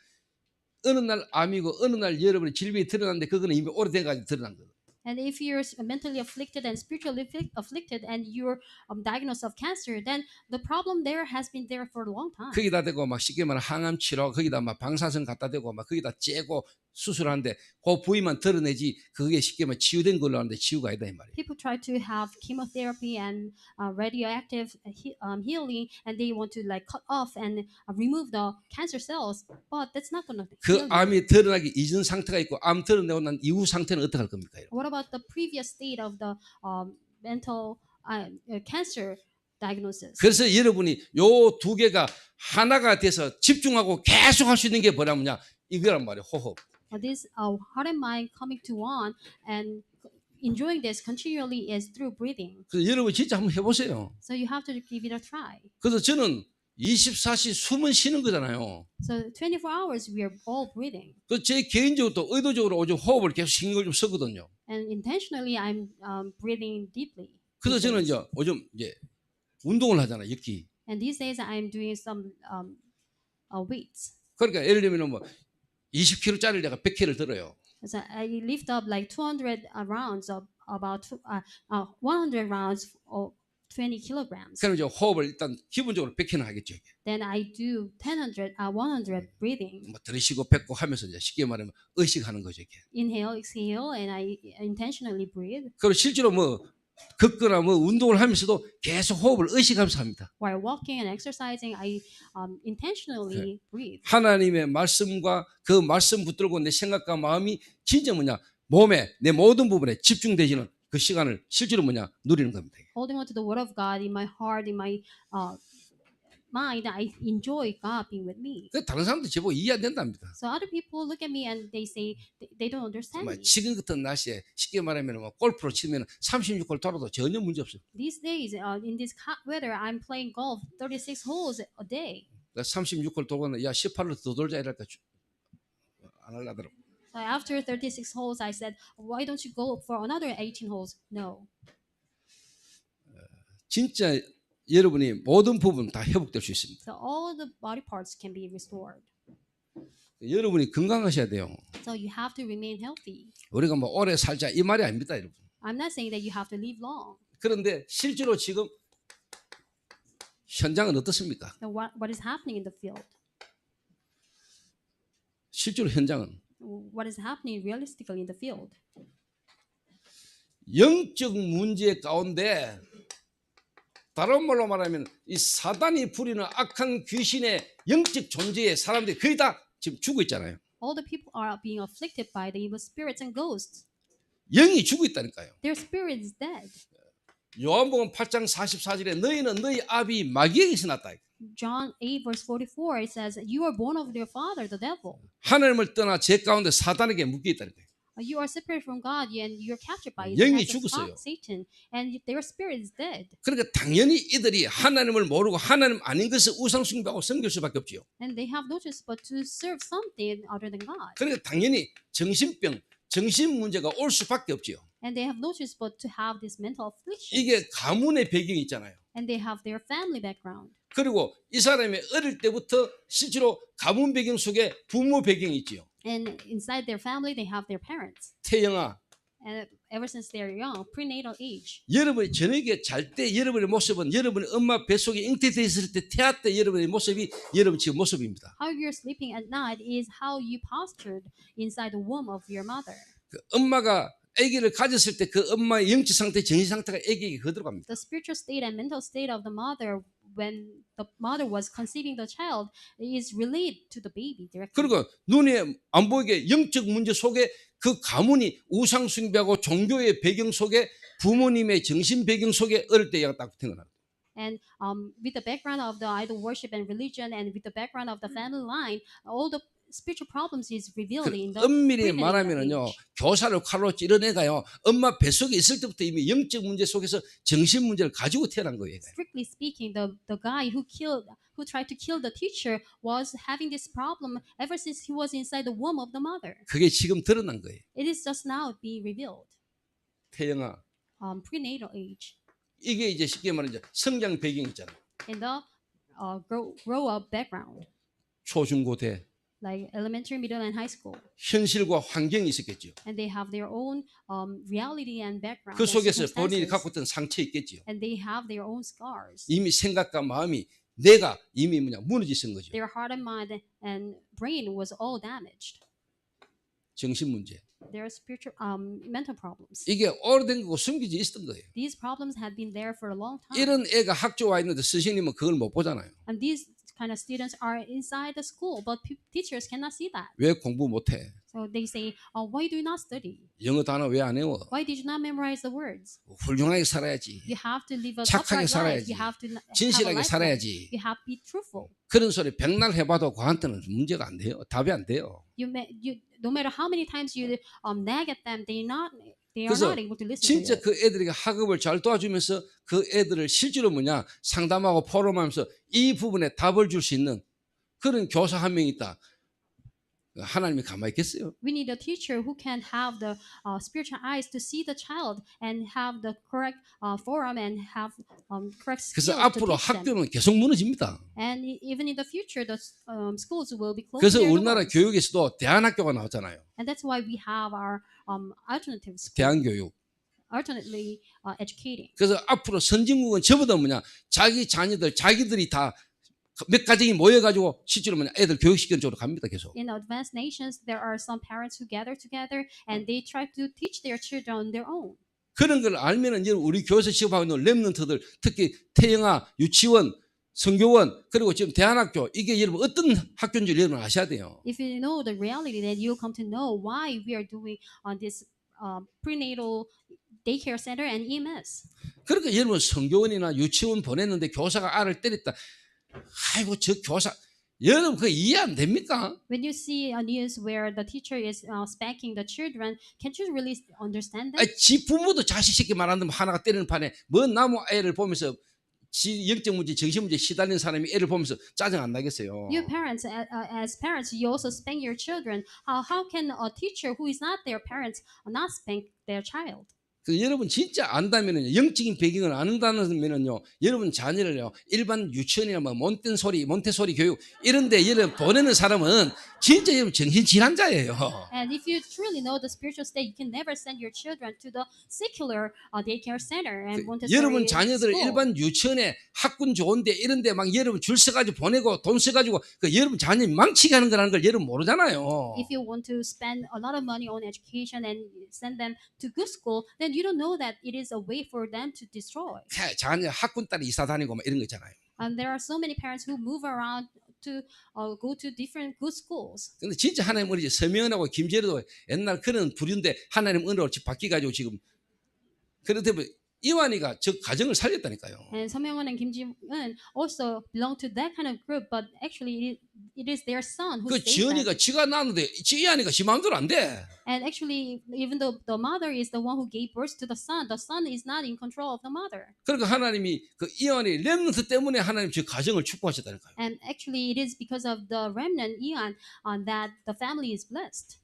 어느 날 암이고 어느 날 여러분의 질병이 드러났는데 그거는 이미 오래된 가지고 드러난 거예요. And if you're mentally afflicted and spiritually afflicted and you're diagnosed of cancer, then the problem there has been there for a long time. 거기다 대고 막 쉽게 말하면 항암 치료 거기다 막 방사선 갖다 대고 막 거기다 째고 수술하는데 그 부위만 드러내지 그게 쉽게 말하면 치유된 걸로 하는데 치유가 아니다 이 말이에요. People try to have chemotherapy and radioactive healing, and they want to like cut off and remove the cancer cells, but that's not going to 그 heal you. 암이 드러나기 이전 상태가 있고 암 드러내고 난 이후 상태는 어떻게 할 겁니까? 여러분? What about the previous state of the mental cancer diagnosis? 그래서 여러분이 요 두 개가 하나가 돼서 집중하고 계속 할 수 있는 게 뭐냐면요. 이거란 말이에요. 호흡. This heart and mind coming to one and enjoying this continually is through breathing. 그래서 여러분 진짜 한번 해보세요. So you have to give it a try. 그래서 저는 24시 숨은 쉬는 거잖아요. So 24 hours we are all breathing. 그 제 개인적으로 또 의도적으로 요즘 호흡을 계속 신경을 좀 쓰거든요. And intentionally I'm breathing deeply. 그래서 저는 이제 요즘 이제 운동을 하잖아요. 걷기. And these days I'm doing some weights. 그러니까 예를 들면 뭐 20kg짜리를 내가 100kg를 들어요. So I lift up like 200 rounds of about 100 rounds or 20 kilograms. 그럼 이제 호흡을 일단 기본적으로 100kg는 하겠죠. 이게. Then I do 100 breathing. 뭐 들이쉬고 뱉고 하면서 이제 쉽게 말하면 의식하는 거죠. 이게. Inhale, exhale, and I intentionally breathe. 그리고 실제로 뭐 걷거나 뭐 운동을 하면서도 계속 호흡을 의식하면서 합니다. While walking and exercising, I intentionally breathe. 하나님의 말씀과 그 말씀 붙들고 내 생각과 마음이 진짜 뭐냐 몸에 내 모든 부분에 집중되지는 그 시간을 실제로 뭐냐 누리는 겁니다. Holding on to the word of God in my heart, in my mind, I enjoy God being with me. 그 다른 사람들 제보고 이해 안 된답니다. So other people look at me and they say they don't understand 정말 me. 지금 같은 날씨에 쉽게 말하면 뭐 골프로 치면 36홀 돌아도 전혀 문제 없어요. These days, in this hot weather, I'm playing golf 36 holes a day. 36홀 돌고 야 18홀 더 돌자 이랄까 안 하려더라고. So after 36 holes, I said, why don't you go for another 18 holes? No. 진짜 여러분이 모든 부분 다 회복될 수 있습니다. So all the body parts can be restored. 여러분이 건강하셔야 돼요. So you have to remain healthy. 우리가 뭐 오래 살자 이 말이 아닙니다, 여러분. I'm not saying that you have to live long. 그런데 실제로 지금 현장은 어떻습니까? So what is happening in the field? 실제로 현장은 What is happening realistically in the field? 영적 문제 가운데 다른 말로 말하면 이 사단이 부리는 악한 귀신의 영적 존재에 사람들이 거의 다 지금 죽어 있잖아요. All the people are being afflicted by the evil spirits and ghosts. 영이 죽어 있다니까요. Their spirit is dead. 요한복음 8장 44절에 너희는 너희 아비 마귀에게서 났다. John 8 verse 44 it says, "You are born of your father, the devil. 하나님을 떠나 죄 가운데 사단에게 묶여 있다니까요. You are separated from God, and you're captured by 영이 the hands 죽었어요. of Satan, and their spirit is dead." 그러니까 당연히 이들이 하나님을 모르고 하나님 아닌 것을 우상 숭배하고 섬길 수밖에 없지요. And they have no choice but to serve something other than God. 그러니까 당연히 정신병, 정신 문제가 올 수밖에 없지요. And they have no choice but to have this mental affliction. 이게 가문의 배경이 있잖아요. And they have their family background. 그리고 이 사람이 어릴 때부터 실제로 가문 배경 속에 부모 배경이 있지요. And inside their family, they have their parents. 태영아, And ever since they're young, prenatal age. 여러분이 저녁에 잘 때 여러분의 모습은 여러분의 엄마 뱃속에 잉태되어 있을 때 태아 때 여러분의 모습이 여러분 지금 모습입니다. How you're sleeping at night is how you postured inside the womb of your mother. 그 엄마가 아기를 가졌을 때 그 엄마의 영적 상태, 정신 상태가 아기에게 그대로 갑니다. The spiritual state and mental state of the mother when the mother was conceiving the child is relayed to the baby directly. 그리고 눈에 안 보이게 영적 문제 속에 그 가문이 우상 숭배하고 종교의 배경 속에 부모님의 정신 배경 속에 어릴 때 얘가 딱 태어납니다. And with the background of the idol worship and religion, and with the background of the family line, all the spiritual problems is revealed in the 엄밀히 prenatal 말하면은요, age. 교사를 칼로 찌르내가요, 엄마 뱃속에 있을 때부터 이미 영적 문제 속에서 정신 문제를 가지고 태어난 거예요. Strictly speaking, the guy who tried to kill the teacher was having this problem ever since he was inside the womb of the mother. 그게 지금 드러난 거예요. It is just now being revealed. 태영아, Prenatal age. 이게 이제 쉽게 말하면 이제 성장 배경이 있잖아요. In the grow up background, 초중고대 like elementary, middle, and high school, 현실과 환경이 있었겠죠. and they have their own reality and background. 그 and 속에서 본인이 circumstances, 갖고 있던 상처 있겠죠. and they have their own scars. 이미 생각과 마음이 내가 이미 무너져 있는 거죠. Their heart and mind and brain was all damaged. 정신 문제. There are spiritual mental problems. 이게 오래된 거고 숨기지 있었던 거예요. These problems had been there for a long time. 이런 애가 학교 와 있는데 선생님은 그걸 못 보잖아요. And these kind of students are inside the school, but teachers cannot see that. 왜 공부 못해? So they say, why do you not study? 영어 단어 왜 안 외워? Why did you not memorize the words? 훌륭하게 살아야지. You have to live a 착하게 upright life. 살아야지. You have to have a 진실하게 life. 살아야지. You have to be truthful. 그런 소리 백날 해봐도 그한테는 문제가 안 돼요. 답이 안 돼요. No matter how many times you nag at them, they are 그래서 not able to listen to 진짜 you. 그 애들에게 학업을 잘 도와주면서 그 애들을 실제로 상담하고 포럼하면서 이 부분에 답을 줄 수 있는 그런 교사 한 명 있다. 하나님이 가만히 있겠어요? We need a teacher who can have the spiritual eyes to see the child and have the correct forum and have correct 그래서 skills to 앞으로 teach them. 학교는 계속 무너집니다. And even in the future, the schools will be closed. 그래서 their 우리나라 doors. 교육에서도 대안학교가 나왔잖아요. And that's why we have our alternative school, 대안교육. alternately educating. 그래서 앞으로 선진국은 전부 다 자기 자녀들, 자기들이 다 몇 가정이 모여가지고 실제로 애들 교육시키는 쪽으로 갑니다, 계속. In advanced nations, there are some parents who gather together and they try to teach their children on their own. 그런 걸 알면은 우리 교회에서 취업하고 있는 렘넌트들, 특히 태영아, 유치원, 성교원, 그리고 지금 대안학교, 이게 여러분 어떤 학교인지 여러분 아셔야 돼요. If you know the reality, then you'll come to know why we are doing on this prenatal daycare center and EMS. 그러니까 여러분 성교원이나 유치원 보냈는데 교사가 알을 때렸다. 아이고 저 교사 여러분 그거 이해 안 됩니까? When you see a news where the teacher is spanking the children, can't you really understand 아, that? 지 부모도 자식 새끼 말한다면 하나가 때리는 판에 먼 나무 애를 보면서 지 영적 문제, 정신 문제 시달리는 사람이 애를 보면서 짜증 안 나겠어요. You parents, as parents, you also spank your children. How can a teacher who is not their parents not spank their child? 그래서 여러분 진짜 안다면은요, 영적인 배경을 안다면은요, 여러분 자녀를요 일반 유치원이나 몬테소리 교육 이런데 여러분 보내는 사람은 진짜 여러분 정신 질환자예요. And if you truly know the spiritual state, you can never send your children to the secular daycare center and Montessori 여러분 자녀들 school. 일반 유치원에 학군 좋은데 이런데 막 여러분 줄 서가지고 보내고 돈 써가지고 그 여러분 자녀 망치게 하는 거라는 걸 여러분 모르잖아요. If you want to spend a lot of money on education and send them to good school, then you don't know that it is a way for them to destroy. 자녀 학군 따라 이사 다니고 막 이런 거 있잖아요. And there are so many parents who move around to go to different good schools. 근데 진짜 하나님 은혜지 서명은하고 김재래도 옛날 그런 부류인데 하나님 은혜로 바뀌가지고 지금 그런데 이완이가 저 가정을 살렸다니까요. And Seong-Yeon and Kim Ji-eun also belong to that kind of group, but actually it is their son who 그 saved 지연이가 them. 지가 낳았는데 이완이가 지 마음대로 안 돼. And actually, even though the mother is the one who gave birth to the son is not in control of the mother. 그러니까 하나님이 그 이완이 렘넌트 때문에 하나님 저 가정을 축복하셨다니까요. And actually, it is because of the remnant Eon that the family is blessed.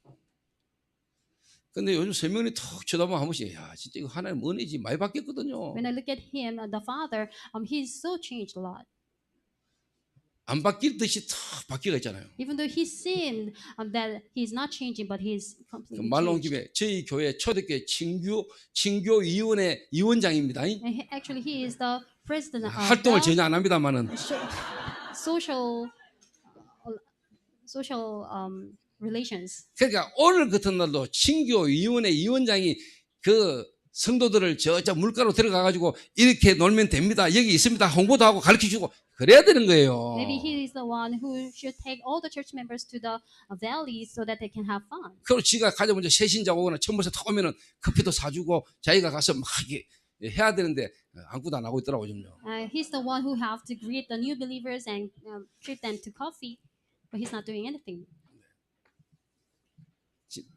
근데 요즘 세명이 턱 쳐다보면 한 번씩 야 진짜 이거 하나님 은혜지 많이 바뀌었거든요. When I look at him, the father, he's so changed a lot. 안 바뀔 듯이 턱 바뀌가 있잖아요. Even though he seemed that he's not changing, but he's 그 completely 말 나온 changed. 김에 저희 교회 초대교회 친교위원회 위원장입니다. And actually, he is the president of 활동을 the 전혀 안 합니다만은 social relations. 그러니까 오늘 같은 날도 친교위원회 위원장이 그 성도들을 저 물가로 들어가가지고 이렇게 놀면 됩니다. 여기 있습니다. 홍보도 하고 가르쳐주고 그래야 되는 거예요. Maybe he is the one who should take all the church members to the valley so that they can have fun. 그리고 지가 가장 먼저 새신자 오거나 천부서 탁 오면은 커피도 사주고 자기가 가서 막 이게 해야 되는데 아무것도 안 하고 있더라고요. He's the one who have to greet the new believers and treat them to coffee, but he's not doing anything.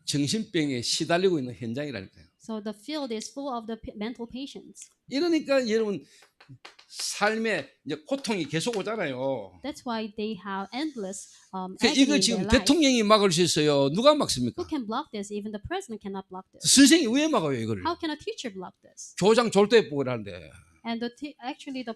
정신병에 시달리고 있는 현장이라니까요. So the field is full of the mental patients. 이러니까 여러분 삶에 이제 고통이 계속 오잖아요. That's why they have endless 그 agony 이거 in 지금 their life. 대통령이 막을 수 있어요. 누가 막습니까? Who can block this? Even the president cannot block this. 선생이 왜 막아요 이거를? How can a teacher block this? 교장 졸도해 보라는데 And actually the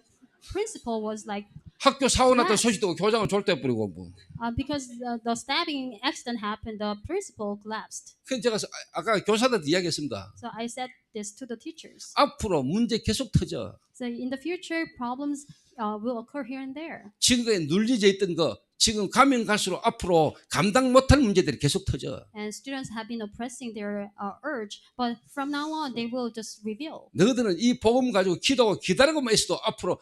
principal was like, 학교 사고 났다는 소식 듣고 교장을 졸도해 버리고 뭐. because the stabbing accident happened, the principal collapsed. 그 제가 아까 교사들한테 이야기했습니다. So I said this to the teachers. 앞으로 문제 계속 터져. So in the future, problems will occur here and there. 지금까지 눌리져 있던 거 지금 가면 갈수록 앞으로 감당 못할 문제들이 계속 터져. And students have been oppressing their urge, but from now on they will just reveal. 너희들은 이 복음 가지고 기도하고 기다리고만 있어도 앞으로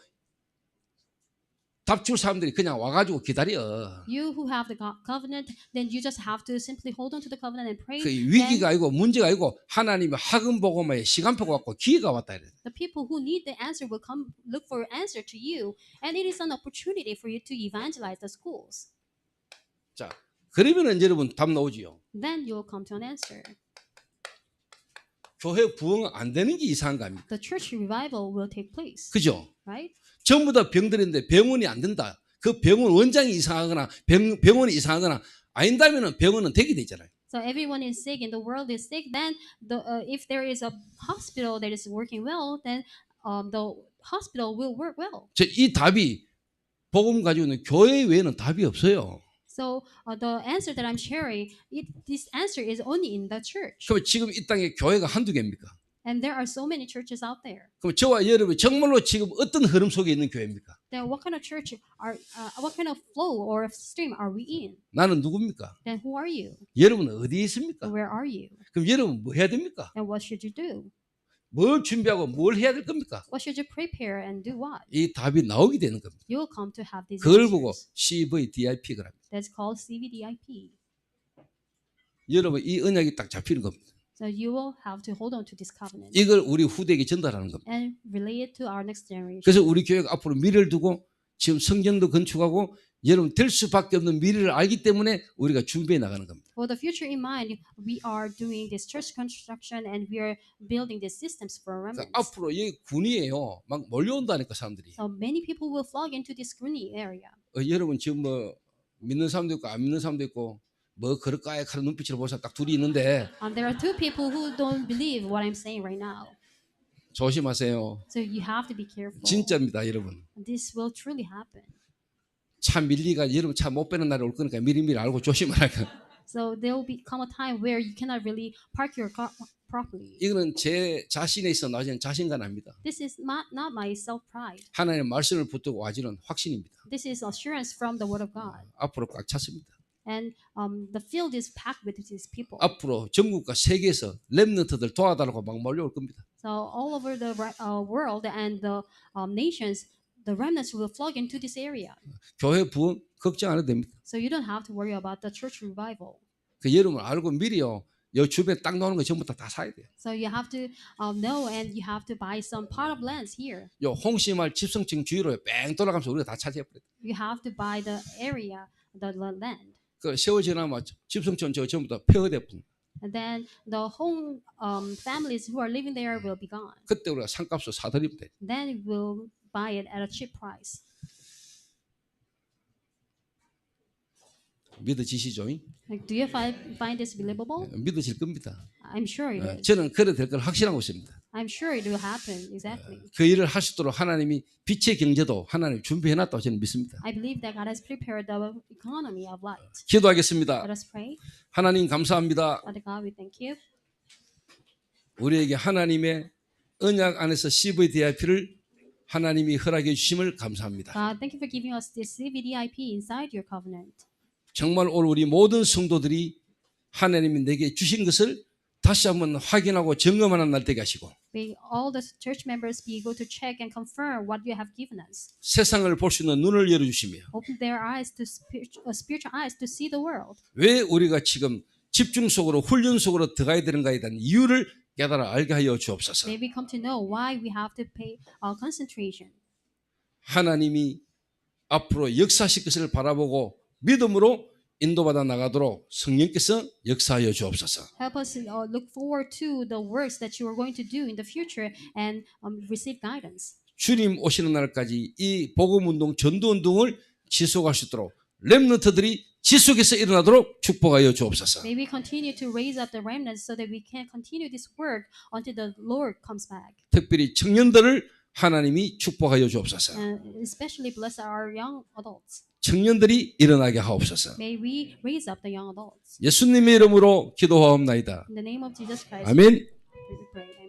답 줄 사람들이 그냥 와가지고 기다려. You who have the covenant, then you just have to simply hold on to the covenant and pray. 그 위기가 아니고 문제가 아니고 하나님의 학은 복음에 시간표가 왔고 기회가 왔다 이래. The people who need the answer will come look for an answer to you, and it is an opportunity for you to evangelize the schools. 자, 그러면은 여러분 답 나오지요. Then you will come to an answer. 교회 부흥 안 되는 게 이상한 거 아닙니까? The church revival will take place, 그죠? right? 전부 다 병들인데 병원이 안 된다. 그 병원 원장이 이상하거나 병원이 이상하거나 아닌다면은 병원은 되게 되잖아요. So everyone is sick and the world is sick. Then if there is a hospital that is working well, then the hospital will work well. 이 답이 복음 가지고 있는 교회 외에는 답이 없어요. So the answer that I'm sharing, this answer is only in the church. 그럼 지금 이 땅에 교회가 한두 개입니까? And there are so many churches out there. 그럼 저와 여러분이 정말로 지금 어떤 흐름 속에 있는 교회입니까? Then what kind of church what kind of flow or stream are we in? 나는 누굽니까? Then who are you? 여러분은 어디에 있습니까? Where are you? 그럼 여러분 뭐 해야 됩니까? And what should you do? 뭘 준비하고 뭘 해야 될 겁니까? What should you prepare and do what? 이 답이 나오게 되는 겁니다. You will come to have these 그걸 보고 answers. CVDIP가 합니다. That's called CVDIP. 여러분 이 언약이 딱 잡히는 겁니다. So you will have to hold on to this covenant 이걸 우리 후대에게 전달하는 겁니다. and relay it to our next generation. 그래서 우리 교회가 앞으로 미래를 두고 지금 성전도 건축하고 여러분 될 수밖에 없는 미래를 알기 때문에 우리가 준비해 나가는 겁니다. For the future in mind, we are doing this church construction and we are building these systems for 그러니까 remnants. 앞으로 여기 군이에요. 막 몰려온다니까 사람들이. So many people will flock into this Gruni area. 여러분 지금 뭐 믿는 사람도 있고 안 믿는 사람도 있고 뭐 그럴까요? 하는 눈빛으로 보는 사람 딱 둘이 있는데 There are two people who don't believe what I'm saying right now. 조심하세요. So you have to be careful. 진짜입니다, 여러분. This will truly happen. 차 밀리가 여러분 차 못 빼는 날이 올 거니까 미리미리 알고 조심하라고. So there will become a time where you cannot really park your car properly. 이거는 제 자신에 있어 나지는 자신감 아닙니다. This is not my self-pride. 하나님의 말씀을 붙들고 와지는 확신입니다. This is assurance from the word of God. 앞으로 꽉 찼습니다. And the field is packed with these people. 앞으로 전국과 세계에서 렘넌트들 도와달라고 막 몰려올 겁니다. So all over the world and the nations, the remnants will flock into this area. 교회 부흥 걱정 안 해도 됩니다. So you don't have to worry about the church revival. 그 여러분 알고 미리요. 여 주변에 땅 나오는 거 전부 다 사야 돼요. So you have to know and you have to buy some plot of lands here. 요 홍시마을 집성층 주위로 뺑 돌아가면서 우리가 다 차지해 버려요. You have to buy the area, the land. 그 세월 지나면 집성층 저 전부 다 폐허돼 버립니다. And then the home families who are living there will be gone. 그때 우리가 상값을 사드리면 돼. Then we'll buy it at a cheap price. 믿어지시죠? Like, do you find this believable? 믿어질 겁니다. I'm sure it is. 저는 그래 될 걸 확신하고 있습니다. I'm sure it will happen. Exactly. 그 일을 할 수 있도록 하나님이 빛의 경제도 하나님 준비해놨다고 저는 믿습니다. I believe that God has prepared the economy of light. 기도하겠습니다. Let us pray. 하나님 감사합니다. Father God, we thank you. 우리에게 하나님의 언약 안에서 CVDIP를 하나님이 허락해 주심을 감사합니다. God, thank you for giving us this CVDIP inside your covenant. 정말 오늘 우리 모든 성도들이 하나님이 내게 주신 것을 다시 한번 확인하고 점검하는 날 되게 하시고 May all the church members be able to check and confirm what you have given us. 세상을 볼 수 있는 눈을 열어주시며 Open their eyes to spiritual eyes to see the world. 왜 우리가 지금 집중 속으로 훈련 속으로 들어가야 되는가에 대한 이유를 깨달아 알게 하여 주옵소서. May we come to know why we have to pay concentration. 하나님이 앞으로 역사하실 것을 바라보고 믿음으로 인도받아 나가도록 성령께서 역사하여 주옵소서. Help us look forward to the works that you are going to do in the future and receive guidance. 주님 오시는 날까지 이 복음운동 전도운동을 지속할 수 있도록 렘넌트들이 지속해서 일어나도록 축복하여 주옵소서. May we continue to raise up the remnants so that we can continue this work until the Lord comes back. 특별히 청년들을 하나님이 축복하여 주옵소서. And especially bless our young adults. 청년들이 일어나게 하옵소서. May we raise up the young adults. 예수님의 이름으로 기도하옵나이다. In the name of Jesus Christ, 아멘. we pray.